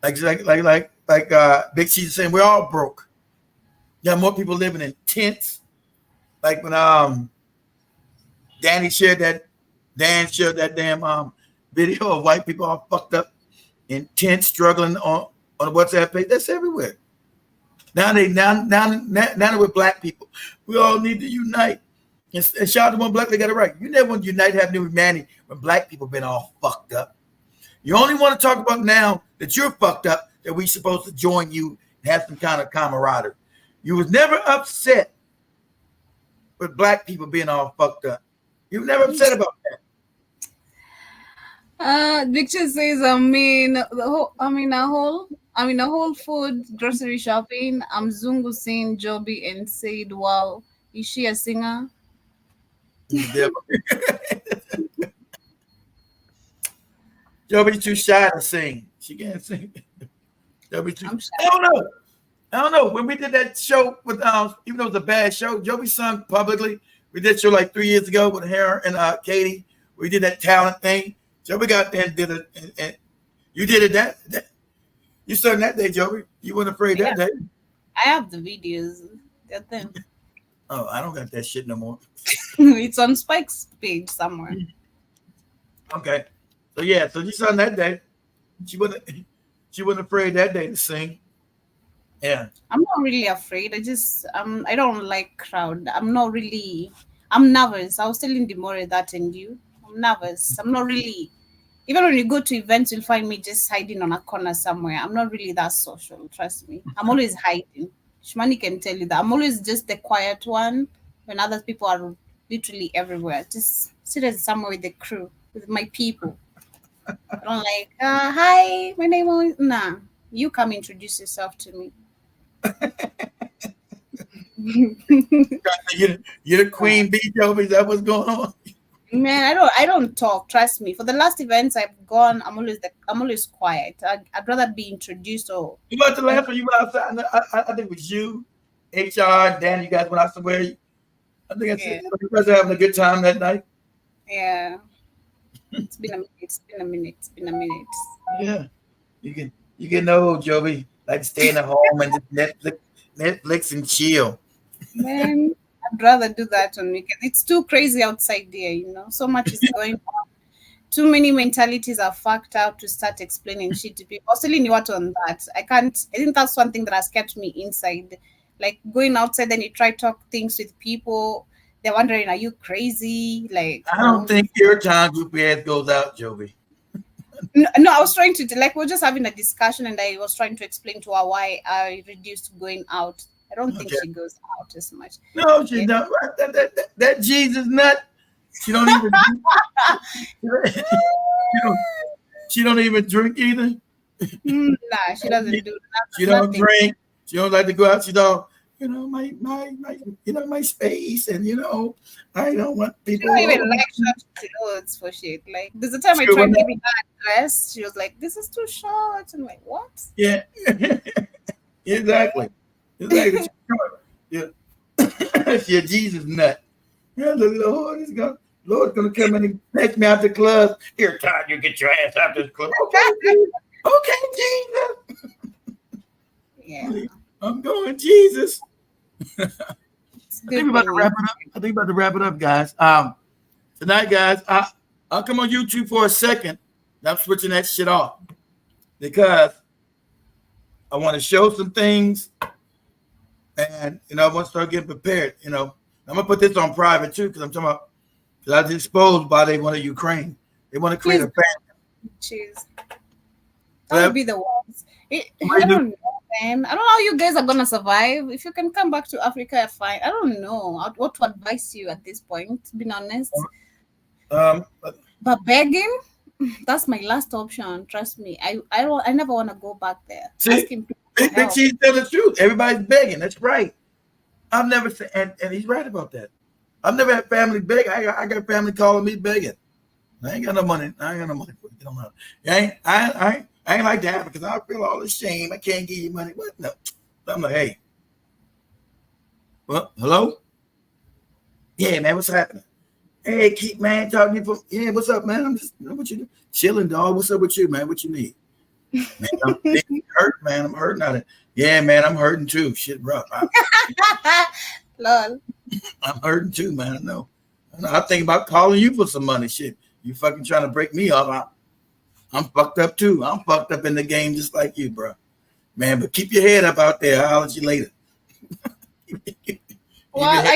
Like Big Cheese is saying, we're all broke. You have more people living in tents. Like when Dan shared that damn video of white people all fucked up in tents, struggling on a WhatsApp page. That's everywhere. Now we're black people. We all need to unite. And shout out to one black, they got it right. You never want to unite, have new humanity when black people been all fucked up. You only want to talk about now that you're fucked up, that we supposed to join you and have some kind of camaraderie. You was never upset with black people being all fucked up. You were never upset about that. Victor says, a whole food grocery shopping. I'm Zungu seeing Joby and said, wow, is she a singer? Joby's too shy to sing. She can't sing. Joby too. I don't know. When we did that show with even though it was a bad show, Joby sung publicly. We did a show like 3 years ago with her and Katie. We did that talent thing. Joby got there and did it, and you did it. You started that day, Joey. You weren't afraid that day. I have the videos. Get them. Oh, I don't got that shit no more. It's on Spike's page somewhere. Okay. So yeah, so you saw that day. She wasn't she wasn't afraid that day to sing. Yeah. I'm not really afraid. I don't like crowd. I'm nervous. I was telling Demore that and you. I'm nervous. I'm not really even when you go to events you'll find me just hiding on a corner somewhere. I'm not really that social, trust me. I'm always hiding. Shmani can tell you that. I'm always just the quiet one when other people are literally everywhere. Just sit as somewhere with the crew, with my people. I don't like, hi, my name is nah. You come introduce yourself to me. You're the queen bee, Joey. Is that what's going on? Man, I don't talk. Trust me. For the last events I've gone, I'm always quiet. I'd rather be introduced or. You know what the last one you went outside? I think it was you, HR, Dan. You guys went out somewhere. I think I said you guys are having a good time that night. Yeah. It's been a minute. Yeah, you can know, Joey. Like staying at home and just Netflix and chill. Man, I'd rather do that on weekends. It's too crazy outside there, So much is going on. Too many mentalities are fucked up to start explaining shit to people. I was telling you what on that. I think that's one thing that has kept me inside. Like going outside, then you try to talk things with people. They're wondering, are you crazy? Like I don't think your time group ass goes out, Joey. No, I was trying to we're just having a discussion, and I was trying to explain to her why I reduced going out. I don't think she goes out as much. No, she don't. That Jesus nut. She don't even. she don't even drink either. Nah, she doesn't do that. She don't drink. She don't like to go out. She don't. My space, and I don't want people. She don't even like short clothes for shit. Like there's a time I tried giving her a dress. She was like, "This is too short." I'm like, "What?" Yeah, exactly. Yeah, she a Jesus nut. Yeah, the Lord's gonna come in and take me out the club. Here, time you get your ass out this club. Okay, Jesus. Yeah, I'm going, Jesus. I think we're about to wrap it up, guys. Tonight, guys, I'll come on YouTube for a second. I'm switching that shit off because I want to show some things, and I want to start getting prepared. I'm gonna put this on private too because I'm talking about because I was exposed by they want Ukraine. They want to create a family. Jeez, that would be the ones. I don't know, man. I don't know how you guys are gonna survive. If you can come back to Africa, fine. I don't know what to advise you at this point. Being honest, but begging. That's my last option. Trust me. I never want to go back there. See, Big Cheese tell the truth. Everybody's begging. That's right. I've never said, and he's right about that. I've never had family beg. I got family calling me begging. I ain't got no money. I ain't got no money for you. Don't know. I ain't like that because I feel all the shame. I can't give you money. What? No. I'm like, hey. Well, hello? Yeah, man. What's happening? Hey, keep man talking to you. Yeah, what's up, man? I'm just what you do? Chilling, dog. What's up with you, man? What you need? Man, I'm hurt, man. I'm hurting out of it. Yeah, man, I'm hurting too. Shit rough. Lol. I'm hurting too, man. I know. I'm thinking about calling you for some money. Shit. You fucking trying to break me off. I'm fucked up too. I'm fucked up in the game just like you, bro. Man, but keep your head up out there. I'll let you later. Well,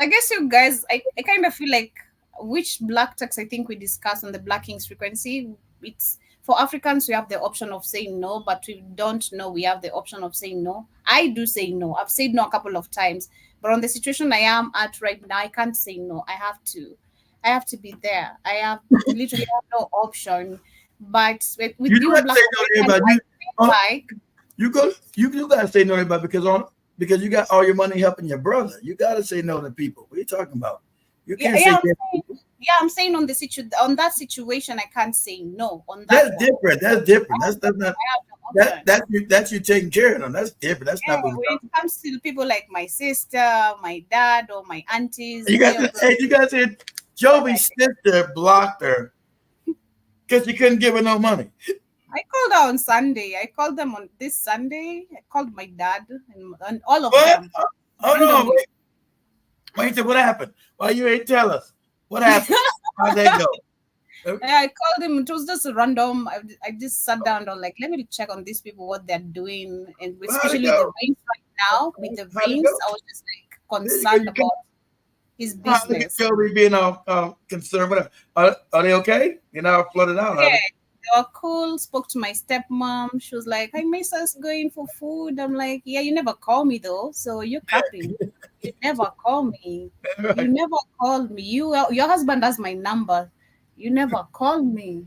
I guess you guys, I kind of feel like which black tax I think we discussed on the Black Kings frequency, it's for Africans, we have the option of saying no, but we don't know we have the option of saying no. I do say no. I've said no a couple of times, but on the situation I am at right now, I can't say no. I have to be there. I have literally have no option. But with you black you gotta say no to everybody because you got all your money helping your brother. You gotta say no to people. What are you talking about? You can't say I'm saying on that situation, I can't say no. On that, that's different. That's different. That's you taking care of them. That's different. That's not what when it comes to people like my sister, my dad, or my aunties. You guys said Jovi's sister blocked her because she couldn't give her no money. I called her on Sunday. I called them on this Sunday. I called my dad and all of What? them Hold on, randomly. wait. What happened? Why you ain't tell us? What happened? How'd that go? Yeah, I called him. It was just random. I just sat down and was like, let me check on these people, what they're doing, and How'd it especially the go? rains right now. With the How'd it rains, go? I was just like There you go. concerned You come. about his How'd it business. go? We being concerned. Whatever. Are they okay? You're not flooded out, are Yeah, they? they were cool. Spoke to my stepmom. She was like, I miss us going for food. I'm like, yeah, you never call me though, so you're capping. You never call me. You Right. never called me. Your husband has my number. You never called me.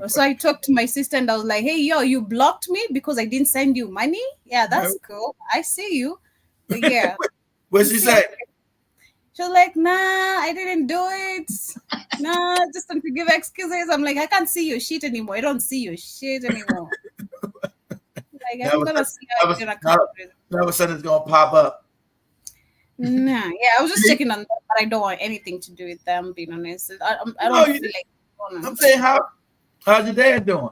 So I talked to my sister and I was like, hey, yo, you blocked me because I didn't send you money? Yeah, that's cool. I see you. But yeah, What'd you she see, say? she was like, nah, I didn't do it. Nah, just to give excuses. I'm like, I can't see your shit anymore. I don't see your shit anymore. Like, Now, I'm gonna see how now, you're gonna come now, up with it. now all of a sudden it's gonna pop up. Nah, yeah, I was just checking on them, but I don't want anything to do with them, being honest. I No, don't feel like I'm wanna. saying how's your dad doing?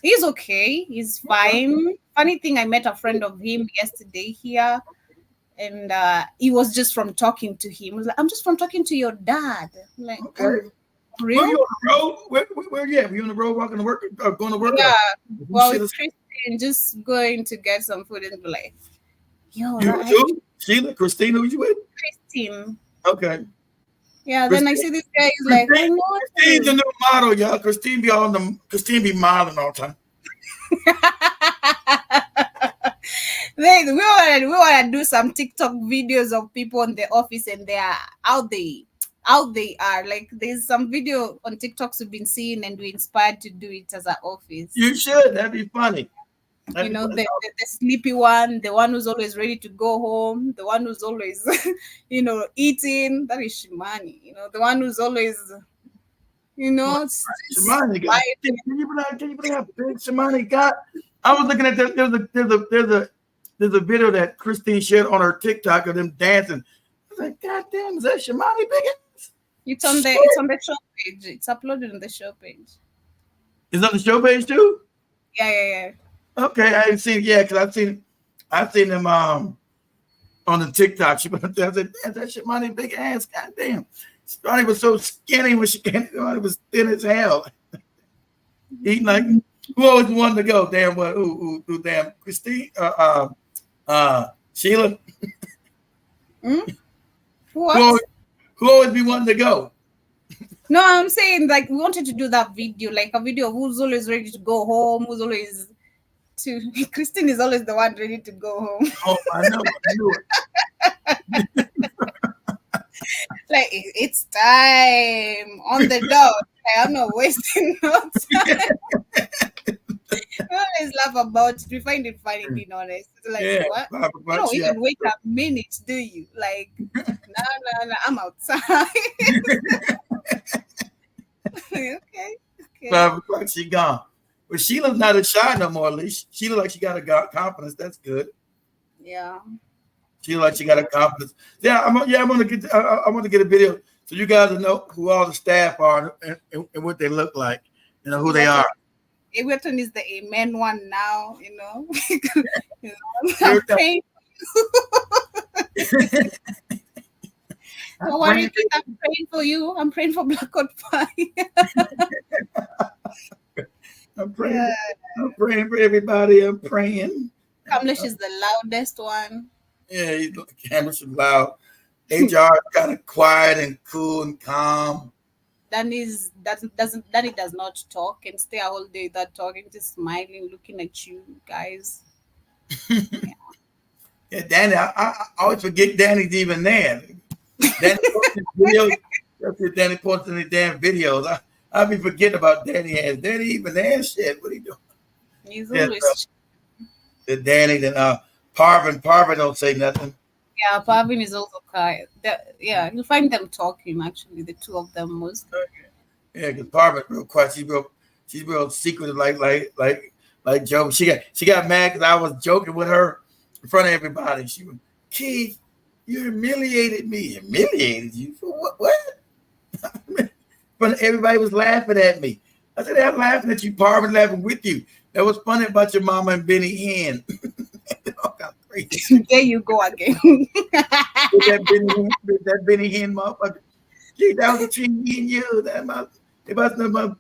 He's okay. He's fine. Funny thing, I met a friend of him yesterday here, and he was just from talking to him. He was like, I'm just from talking to your dad. I'm like, Okay. for Were real? you on the road? Where you at? Were you on the road walking to work or going to work? Yeah. Who Well, shit with is Christine, just going to get some food and be like, yo, you that too? Sheila, Christina, who you with? Christine. Okay. Yeah, then I Christine, see this guy, he's like, I know Christine's the you. new model, y'all. Christine be modeling all the time. Like, we wanna do some TikTok videos of people in the office and they are out they are. Like there's some video on TikToks we've been seeing and we inspired to do it as an office. You should. That'd be funny. You That'd be know, funny. the sleepy one, the one who's always ready to go home, the one who's always eating. That is Shimani. The one who's always just Shimani got. quiet. Can you believe how big Shimani got? I was looking at there's a video that Christine shared on her TikTok of them dancing. I was like, God damn, is that Shimani big? It's on the show page. It's uploaded on the show page. Is on the show page too? Yeah. Okay, I didn't see it yet because I've seen them on the TikTok. She went there. I said, "Man, that Shimani big ass, goddamn." Shimani was so skinny when she came. Shimani was thin as hell. Eating like who always wanted to go? Damn what? Who damn Christine? Sheila. What? Who always be wanting to go? No, I'm saying like we wanted to do that video, like a video of who's always ready to go home, who's always to Christine is always the one ready to go home. Oh, I knew it. Like it's time on the dot. I'm not wasting no time. We always laugh about it. We find it funny, being honest. It's like Yeah, what? Barbara You Buck, don't she even wait a minute, do you? Like, no, I'm outside. Okay. Barbara Buck, she gone. But Sheila's not as shy no more. At least she look like she got a confidence. That's good. Yeah. She look like she got a confidence. Yeah, I'm gonna get. I want to get a video so you guys will know who all the staff are and what they look like. Who they are. Everton is the amen one now. I'm praying. Don't worry, kid, I'm praying for you. I'm praying for Black God Pie. I'm praying. I'm praying for everybody. I'm praying. Kamlesh is the loudest one. Yeah, Kamlesh is loud. HR is kind of quiet and cool and calm. Danny does not talk and stay a whole day without talking, just smiling, looking at you guys. Yeah, Danny, I always forget Danny's even there. Danny posts in the damn videos. I be forgetting about Danny. Has Danny even there? Shit, what he doing? He's always the Danny, then Parvin don't say nothing. Yeah, Parvin is also quiet. Yeah, you'll find them talking actually, the two of them most. Yeah, because Parvin real quiet. She's real secretive, like Joe. She got mad because I was joking with her in front of everybody. She went, Keith, you humiliated me. Humiliated you for what? But everybody was laughing at me. I said, I'm laughing at you, Parvin, laughing with you. That was funny about your mama and Benny Hinn. All kind of crazy shit. There you go again. With that Benny Hinn motherfucker. Gee, that was between me and you. That my, it wasn't my,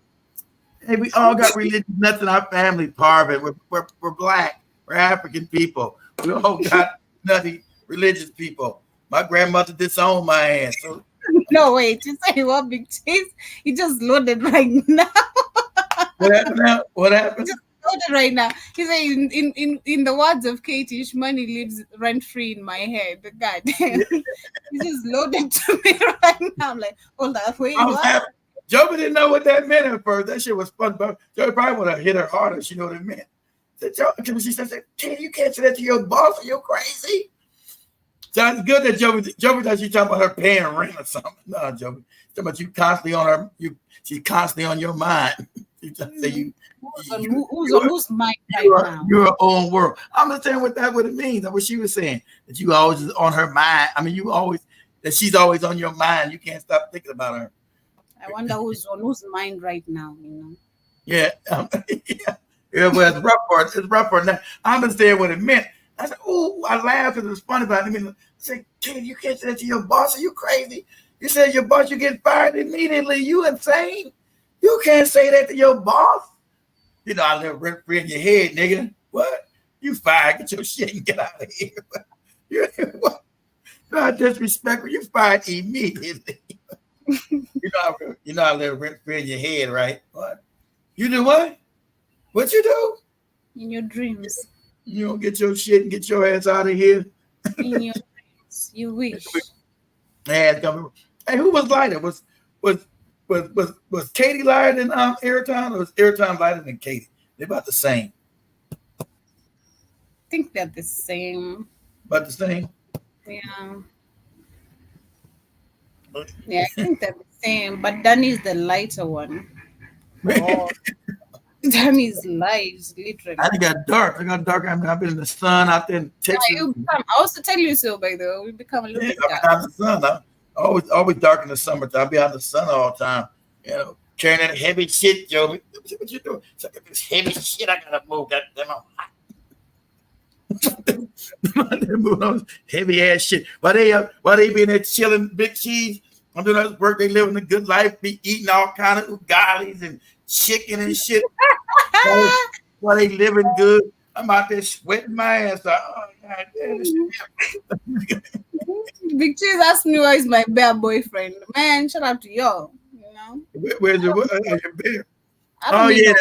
hey, we all got religious nuts in our family, Parvin. We're black. We're African people. We all got nutty religious people. My grandmother disowned my ass. So No, wait, you say what big cheese? You just loaded right now. what happened now? What happened? Just loaded right now. He said, in the words of Katie, money lives rent free in my head. God damn. He just loaded to me right now. I'm like, hold on, wait, I was what? happy. Joby didn't know what that meant at first. That shit was fun, but Joby probably would have hit her harder. She knew what it meant. She said, Katie, you can't say that to your boss. Are you crazy? So it's good that Joby thought she talking about her paying rent or something. No, Joby. Talking about you constantly on her, she's constantly on your mind. She just say Who's on whose mind right now? You're your own world. I'm not saying what it means. That's what she was saying. That you always is on her mind. I mean, that she's always on your mind. You can't stop thinking about her. I wonder who's on whose mind right now, Yeah. Yeah, well, it's rough for it. It's rough for it. Now, I understand what it meant. I said, "Ooh," I laughed because it was funny, but I mean, I said, "Kid, you can't say that to your boss. Are you crazy? You said your boss, you get fired immediately. You insane? You can't say that to your boss. You know, I live rent free in your head, nigga. What? You fired? Get your shit and get out of here. You're what? Not disrespectful. You fired immediately. You know, I live rent free in your head, right? What? You do what? What you do? In your dreams. You don't get your shit and get your ass out of here. In your dreams. You wish. Hey, who was lighter? Was Katie lighter than Airtime, or was Airtime lighter than Katie? They're about the same. I think they're the same. About the same? Yeah. Yeah, I think they're the same. But Danny's the lighter one. Oh. Danny's light, literally. I got dark. I've been in the sun out there in Texas. Yeah, I also tell you so, by the way. We become a little bit dark. Out in the sun. I'm always dark in the summertime. I'll be out in the sun all the time. You know, carrying that heavy shit, Joey. What you doing? So this heavy shit, I gotta move. That heavy ass shit. While they be in there chilling, big cheese. I'm doing this work. They living a good life. Be eating all kind of ugalis and chicken and shit. While they living good, I'm out there sweating my ass off. Oh, God damn. Big Cheese asked me why is my bear boyfriend. Man, shut up to y'all. Where's your bear? Oh yeah,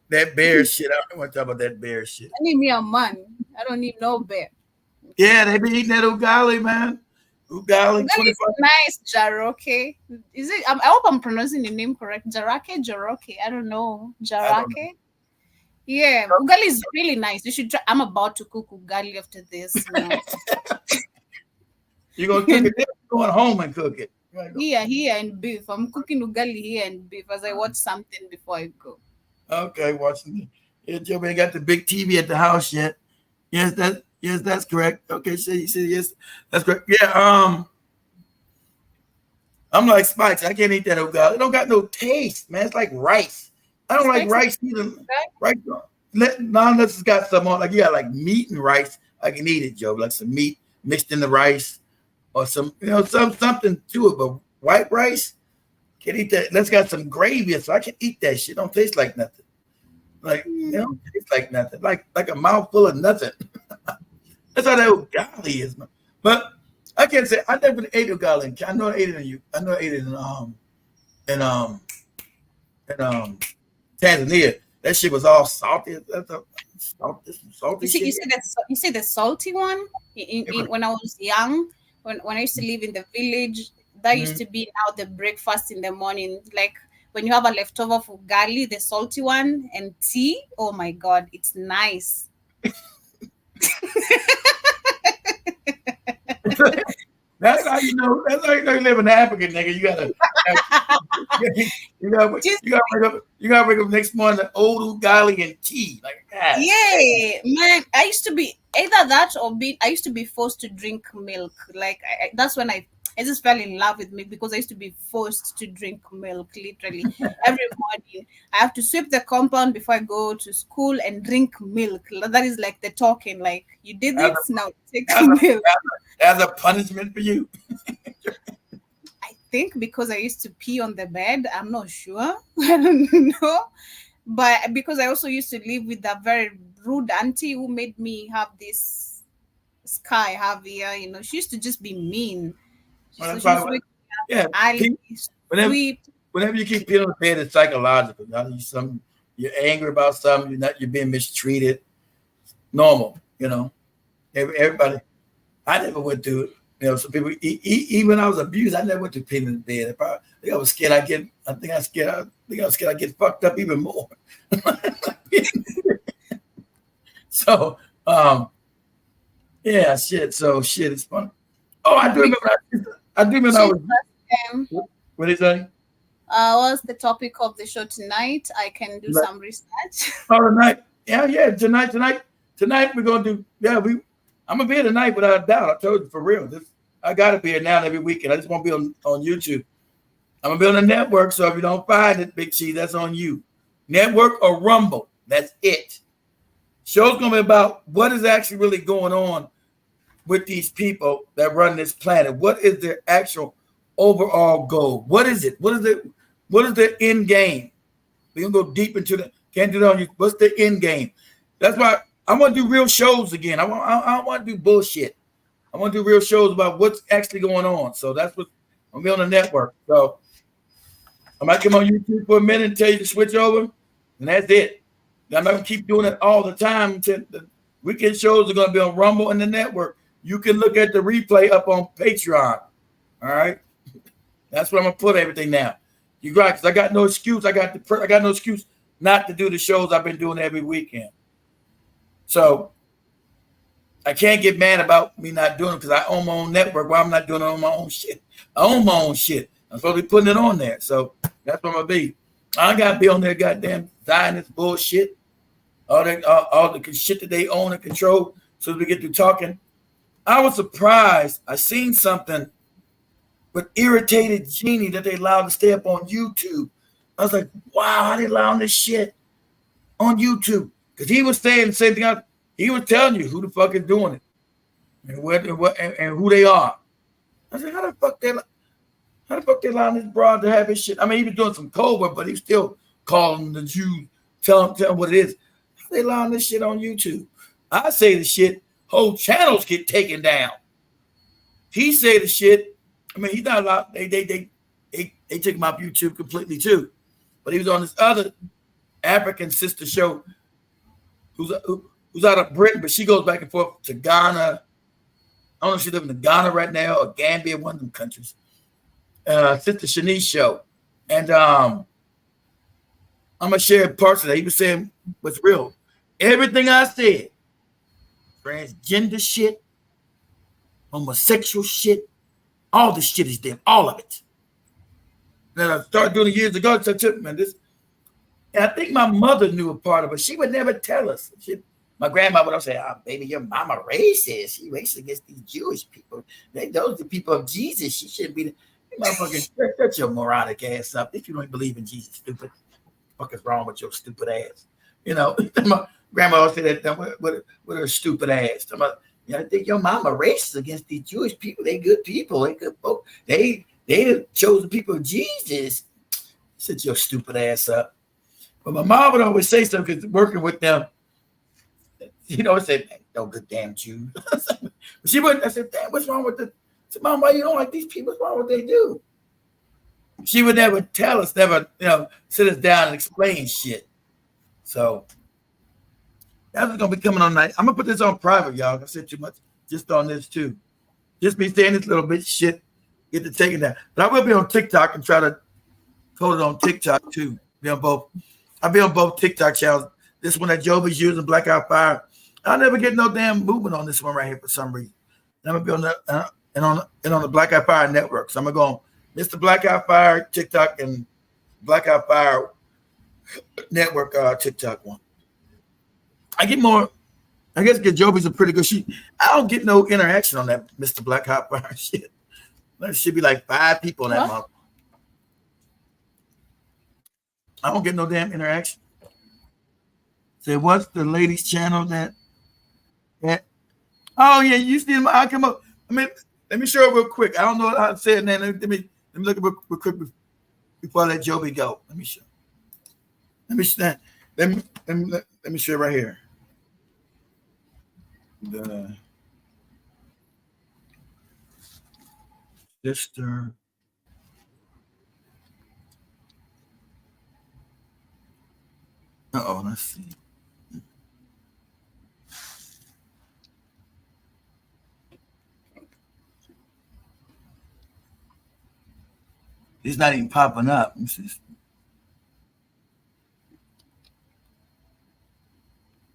that bear shit. I don't want to talk about that bear shit. I need me a man. I don't need no bear. Yeah, they be eating that ugali, man. Ugali. Nice, Jaroke. Is it? I hope I'm pronouncing the name correct. Jaroke. I don't know. Jaroke. Yeah, ugali is really nice. You should try. I'm about to cook ugali after this. You're gonna cook it. You're going home and cook it. Here and beef. I'm cooking ugali here and beef as I watch something before I go. Okay, watching. Yeah, Joe ain't got the big TV at the house yet. Yes, that's correct. Okay, so you said yes, that's correct. Yeah, I'm like Spikes. I can't eat that ugali. It don't got no taste, man. It's like rice. I don't like rice either. Rice, not unless it's got some on. Like you got like meat and rice. I can eat it, Joe. Like some meat mixed in the rice, or some something to it. But white rice, can't eat that. That's got some gravy, so I can eat that shit. Don't taste like nothing. Like don't taste like nothing. Like a mouthful of nothing. That's how that ugali is, man. But I can't say I never ate ugali. I know I ate it in Tanzania. That shit was all salty. That's a salty shit. You see the salty one? When I was young, when I used to live in the village, that used to be now the breakfast in the morning. Like when you have a leftover for ugali, the salty one, and tea. Oh my God, it's nice. That's how you know. That's how you know you live in Africa, nigga. You gotta wake up next morning to old ugali and tea. Like God. Yeah, man. I used to be either that or I used to be forced to drink milk. Like that's when I I just fell in love with milk because I used to be forced to drink milk literally every morning. I have to sweep the compound before I go to school and drink milk. That is like the talking, like you did As it, now take a, as milk. as a punishment for you. I think because I used to pee on the bed. I'm not sure. I don't know. But because I also used to live with a very rude auntie who made me have this sky Javier, she used to just be mean. Well, So that's she used probably to what, wake yeah. me Keep, early, whenever sweep. whenever you keep peeling the bed, it's psychological. You're angry about something. You're being mistreated. Normal. Everybody. I never went through it. Some people. Even when I was abused, I never went through peeling the bed. I was scared. I think I was scared. I think I was scared. I get fucked up even more. So, yeah, shit. So shit, it's fun. Oh, I do remember. I do remember. I She's was. um, What is that? what's the topic of the show tonight? I can do some research. Oh, tonight. Yeah. Tonight we're gonna do. Yeah, I'm gonna be here tonight without a doubt. I told you for real. I gotta be here now every weekend. I just won't be on YouTube. I'm gonna be on the network. So if you don't find it, Big Cheese, that's on you. Network or Rumble. That's it. Show's gonna be about what is actually really going on with these people that run this planet. What is their actual overall goal? What is it? What is the end game? We're gonna go deep into can't do that on you. What's the end game? That's why I want to do real shows again. I don't want to do bullshit. I want to do real shows about what's actually going on. So that's what I'm gonna be on the network. So I might come on YouTube for a minute and tell you to switch over, and that's it. I'm not gonna keep doing it all the time. The weekend shows are gonna be on Rumble and the network. You can look at the replay up on Patreon. All right, that's where I'm gonna put everything now. You right? Because I got no excuse. I got no excuse not to do the shows I've been doing every weekend. So I can't get mad about me not doing it because I own my own network. Why I'm not doing it on my own shit? I own my own shit. I'm supposed to be putting it on there. So that's what I'm gonna be. I ain't gotta be on there, goddamn Zionist bullshit. All the shit that they own and control. So as we get through talking, I was surprised. I seen something with Irritated Genie that they allowed to stay up on YouTube. I was like, wow, how they allowing this shit on YouTube? Because he was saying the same thing. He was telling you who the fuck is doing it and who they are. I said, how the fuck they allowing this broad to have his shit? I mean, he was doing some covert, but he was still calling the Jews, telling them what it is. How they allowing this shit on YouTube? I say the shit, whole channels get taken down. He say the shit. I mean, he's not allowed. They took him off YouTube completely too. But he was on this other African sister show who's out of Britain, but she goes back and forth to Ghana. I don't know if she's living in Ghana right now or Gambia, one of them countries. Sister Shanice show. And I'm going to share parts of that. He was saying what's real. Everything I said, transgender shit, homosexual shit, all this shit is there, all of it. Then I started doing it years ago. So I took, man, and I think my mother knew a part of it. She would never tell us. My grandma would always say, "Oh, baby, your mama racist. She racist against those Jewish people. Those are the people of Jesus. She shouldn't be." Motherfucking shut your moronic ass up. If you don't believe in Jesus, stupid. What is wrong with your stupid ass? My grandma always said that with her stupid ass. I think your mama racist against these Jewish people. They good people. They good folk. They chose the people of Jesus. Sit your stupid ass up. But my mom would always say something because working with them, said, no good damn Jew. She wouldn't. I said, damn, what's wrong with the? I said, Mom, why you don't like these people? What's wrong with what they do? She would never tell us, never, sit us down and explain shit. So that's gonna be coming on night. I'm gonna put this on private, y'all. I said too much just on this too. Just be saying this little bit shit, get to taking that. But I will be on TikTok and try to hold it on TikTok too. Be on both. I'll be on both TikTok channels. This one that Jovi's using, Blackout Fire. I'll never get no damn movement on this one right here for some reason. And I'm gonna be on the Blackout Fire network. So I'm gonna go on Mr. Blackout Fire TikTok and Blackout Fire network TikTok one. I get more. I guess Jovi's a pretty good. I don't get no interaction on that Mr. Blackout Fire shit. There should be like 5 people in that month. I don't get no damn interaction. Say, what's the ladies' channel that? Oh yeah, you see them? I come up. I mean, let me show it real quick. I don't know how to say it. Now let me look at it real quick before I let Joby go. Let me show. Let me stand. Let me show it right here. The sister. Let's see. It's not even popping up.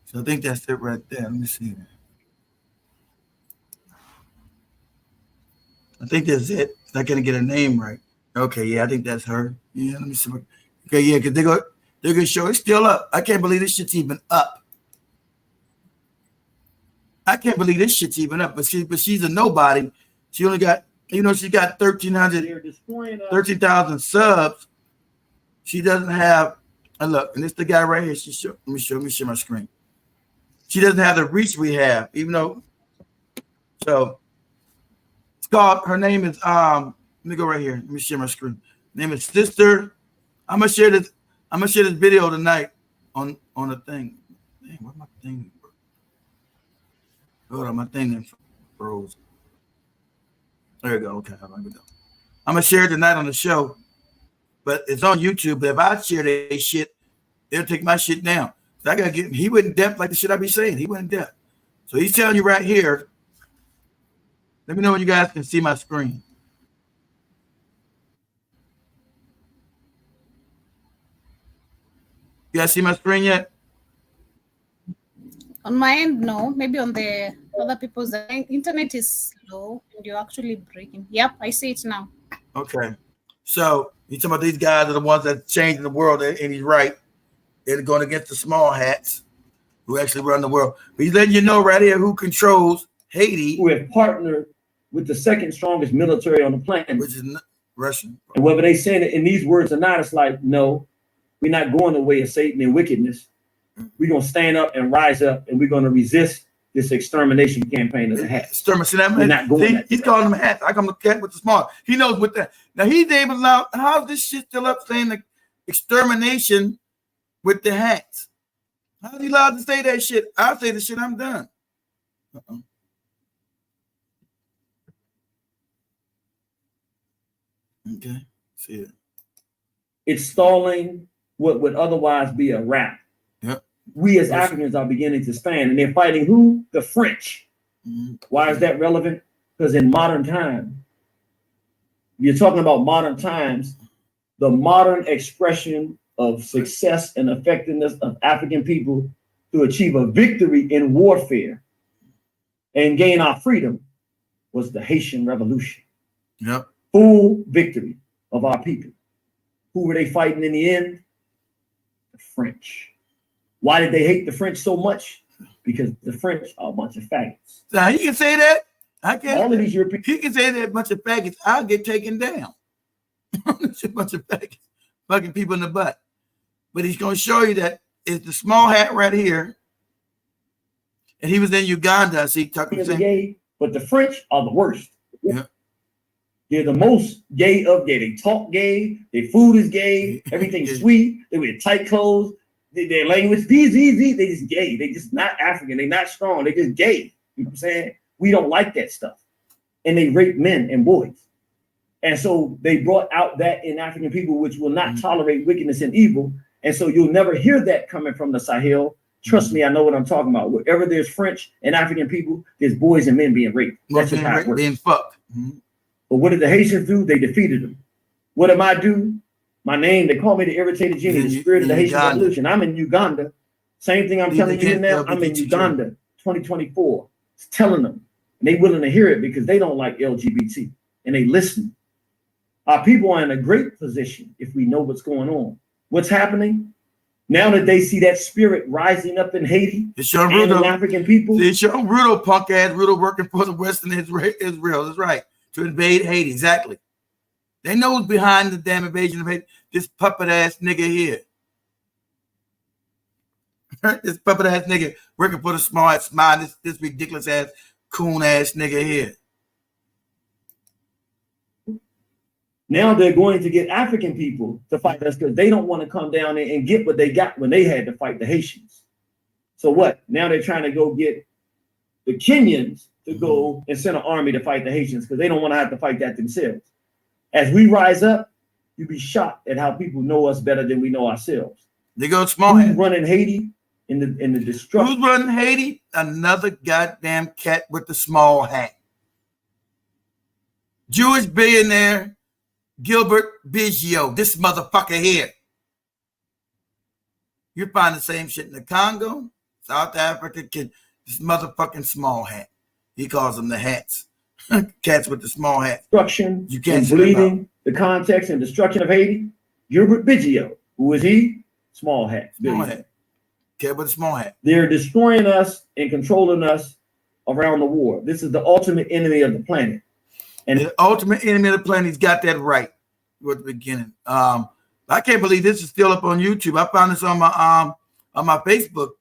So I think that's it right there. Let me see. I think that's it. I'm not gonna get a name right. Okay, yeah, I think that's her. Yeah, let me see. Okay, yeah, because they're gonna show it's still up. I can't believe this shit's even up. I can't believe this shit's even up. But she's a nobody. She only got, she got 13,000 subs. She doesn't have. And look, and this the guy right here. Let me share my screen. She doesn't have the reach we have, even though. So it's called. Her name is Let me go right here. Let me share my screen. Her name is Sister. I'm gonna share this video tonight on a thing. Dang, where's my thing? Hold on, my thing froze. There you go. Okay, I'm gonna share it tonight on the show, but it's on YouTube. But if I share that shit, they'll take my shit down. So I gotta get him. He went in depth like the shit I be saying. He went in depth. So he's telling you right here. Let me know when you guys can see my screen. You guys see my screen yet? On my end, no. Maybe on the other people's internet is slow and you're actually breaking. Yep, I see it now. Okay. So he's talking about these guys are the ones that changing the world, and he's right. They're going against the small hats who actually run the world. But he's letting you know right here who controls Haiti. Who have partnered with the second strongest military on the planet. Which is Russian. And whether they say it in these words or not, it's like, no, we're not going the way of Satan and wickedness. We're going to stand up and rise up, and we're going to resist this extermination campaign of the hats. We're not going that He's calling them hats. I come to cat with the small. He knows what that. Now he's able to now. How's this shit still up saying the extermination with the hats? How's he allowed to say that shit? I'll say the shit. I'm done. Okay. See it. It's stalling what would otherwise be a wrap. Yep. We as Africans are beginning to stand, and they're fighting who? The French. Why is that relevant? Because in modern time, you're talking about modern times, the modern expression of success and effectiveness of African people to achieve a victory in warfare and gain our freedom was the Haitian Revolution. Yep. Full victory of our people. Who were they fighting in the end? The French. Why did they hate the French so much? Because the French are a bunch of faggots. Now he can say that. I can't. All of these Europeans. He can say that bunch of faggots. I'll get taken down. It's a bunch of faggots, fucking people in the butt. But he's going to show you that it's the small hat right here. And he was in Uganda. See, talking gay, but the French are the worst. Yeah. They're the most gay of gay. They talk gay. Their food is gay. Everything's sweet. They wear tight clothes. Their language, they just gay. They just not African. They not strong. They just gay. You know what I'm saying? We don't like that stuff. And they rape men and boys. And so they brought out that in African people, which will not tolerate wickedness and evil. And so you'll never hear that coming from the Sahel. Trust me, I know what I'm talking about. Wherever there's French and African people, there's boys and men being raped. That's just how it works. Being fucked. But what did the Haitians do? They defeated them. What am I do? My name, they call me the irritated genie, the spirit of the Haitian Revolution. I'm in Uganda. Same thing I'm telling you now. I'm in Uganda, 2024. It's telling them. And they willing to hear it because they don't like LGBT. And they listen. Our people are in a great position if we know what's going on. What's happening? Now that they see that spirit rising up in Haiti it's your and in African people. It's your Rudo, punk ass Rudo working for the Western Israel. That's right. to invade Haiti. Exactly. They know who's behind the damn invasion of Haiti. This puppet ass nigga here. This puppet ass nigga working for the small ass smile. This ridiculous ass coon ass nigga here. Now they're going to get African people to fight us because they don't want to come down there and get what they got when they had to fight the Haitians. So what? Now they're trying to go get the Kenyans to go and send an army to fight the Haitians because they don't want to have to fight that themselves. As we rise up, you'll be shocked at how people know us better than we know ourselves. They go small. Who's running Haiti in the destruction? Who's running Haiti? Another goddamn cat with the small hat. Jewish billionaire Gilbert Biggio, this motherfucker here. You find the same shit in the Congo, South Africa, this motherfucking small hat. He calls them the hats. Cats with the small hat. Destruction, you can't bleeding, the context and destruction of Haiti. Gilbert Biggio. Who is he? Small hat. Small hat. Cat with a small hat. They're destroying us and controlling us around the war. This is the ultimate enemy of the planet. And the ultimate enemy of the planet, he's got that right at the beginning. I can't believe this is still up on YouTube. I found this on my Facebook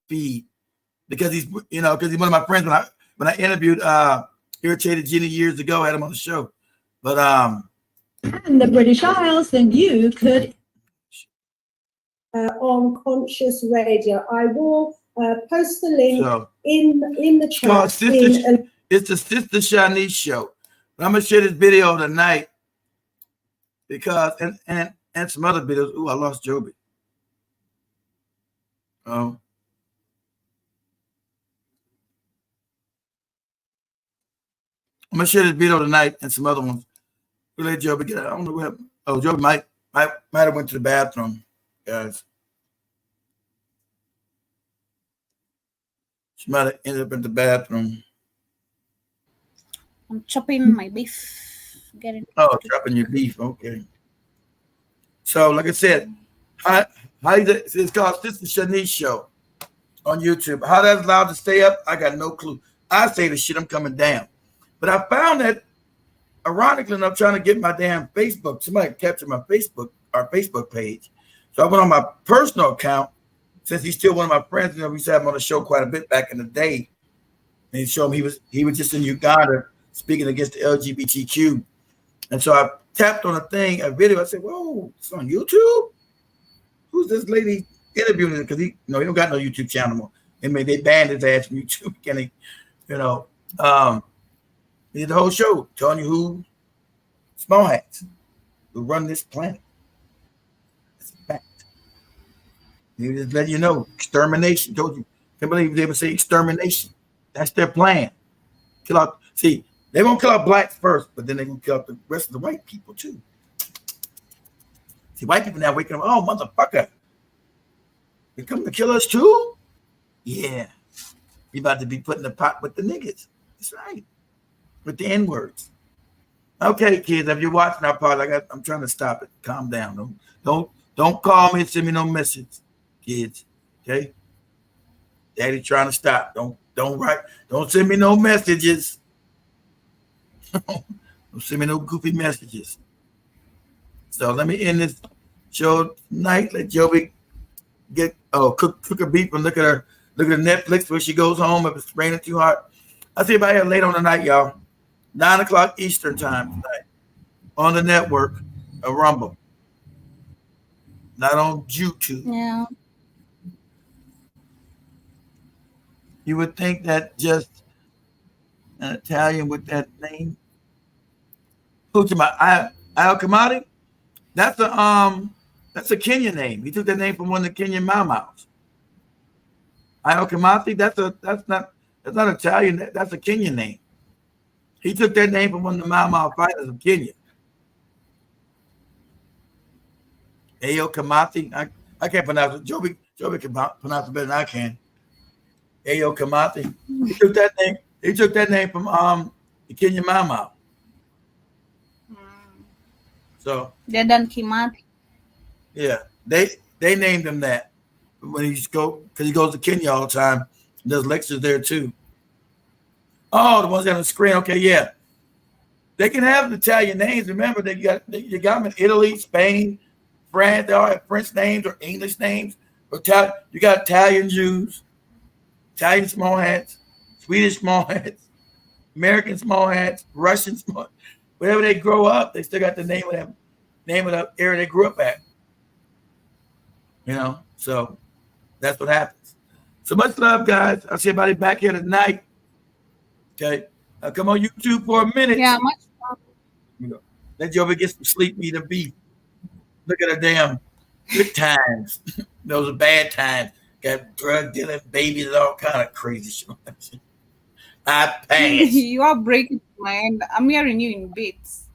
feed because he's one of my friends when I interviewed Irritated Jenny years ago, I had him on the show. But and the British Isles, then you could on Conscious Radio. I will post the link in the chat. It's the Sister Shanice show. But I'm gonna share this video tonight because and some other videos. Ooh, I lost Joby. Oh. I'm gonna share this video tonight and some other ones. We'll let Joby get out. I don't know what happened. Oh, Joby might have went to the bathroom, guys. She might have ended up in the bathroom. I'm chopping my beef. Chopping your beef. Okay. So, like I said, it's called Sister Shanice Show on YouTube. How that's allowed to stay up, I got no clue. I say the shit, I'm coming down. But I found that, ironically enough, trying to get my damn Facebook, somebody captured our Facebook page. So I went on my personal account, since he's still one of my friends. We used to have him on the show quite a bit back in the day. And he showed him he was just in Uganda speaking against the LGBTQ. And so I tapped on a video. I said, whoa, it's on YouTube? Who's this lady interviewing him? Because he don't got no YouTube channel anymore. They banned his ass from YouTube. He did the whole show telling you who small hats who run this planet. That's a fact. He just let you know, extermination. Told you. Can't believe they would say extermination. That's their plan. Kill out. See, they're gonna kill out blacks first, but then they're gonna kill out the rest of the white people too. See, white people now waking up. Oh, motherfucker! They come to kill us too? Yeah. You about to be put in the pot with the niggas. That's right. With the N-words. Okay, kids, if you're watching our part, I'm trying to stop it. Calm down. Don't call me and send me no message, kids. Okay? Daddy trying to stop. Don't write. Don't send me no messages. Don't send me no goofy messages. So let me end this show tonight. Let Joby cook her beef and look at Netflix when she goes home if it's raining too hard. I'll see you about here late on the night, y'all. 9 o'clock Eastern time tonight on the network, a Rumble. Not on YouTube. Yeah. You would think that just an Italian with that name. Who's my Al Kamadi? That's a Kenyan name. He took that name from one of the Kenyan Mau Maus. Al Kamadi, that's not Italian. That's a Kenyan name. He took that name from one of the Mau Mau fighters of Kenya. Ayo Kamati. I can't pronounce it. Joby can pronounce it better than I can. Ayo Kamati. He took that name from the Kenyan Mau Mau. So Dedan Kimathi. Yeah, they named him that when he goes to Kenya all the time. Does lectures there too. Oh, the ones on the screen. Okay, yeah. They can have Italian names. Remember, you got them in Italy, Spain, France. They all have French names or English names. You got Italian Jews, Italian small hats, Swedish small hats, American small hats, Russian small. Wherever they grow up, they still got the name of the area they grew up at. So that's what happens. So much love, guys. I'll see everybody back here tonight. Okay, come on YouTube for a minute. Yeah, much love. Let Jovi get some sleep, eat a beef. Look at the damn good times. Those are bad times. Got drug dealing babies, all kind of crazy shit. I pass. You are breaking my end. I'm hearing you in bits.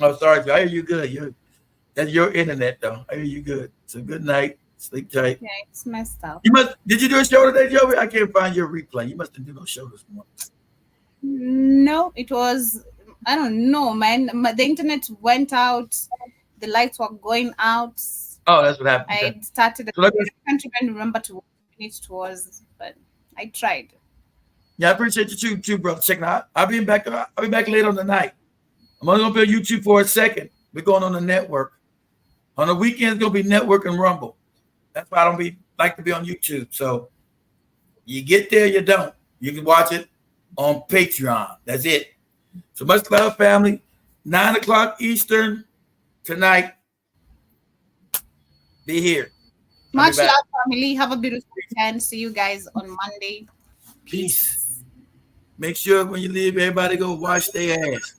Oh, sorry. I hear you good. That's your internet, though. I hear you good. So good night. Sleep tight. Yeah, it's messed up. Did you do a show today, Joey? I can't find your replay. You must have done no show this morning. No, it was, I don't know, man. The internet went out. The lights were going out. Oh, that's what happened. I started. I can't even remember to what minute it was, but I tried. Yeah, I appreciate you too, bro. Checking out. I'll be back later on the night. I'm only gonna be on YouTube for a second. We're going on the network. On the weekends, it's gonna be network and Rumble. That's why I don't like to be on YouTube. So you get there, you don't. You can watch it on Patreon. That's it. So much love, family. 9 o'clock Eastern tonight. Be here. Much love, family. Have a beautiful weekend. See you guys on Monday. Peace. Make sure when you leave, everybody go wash their ass.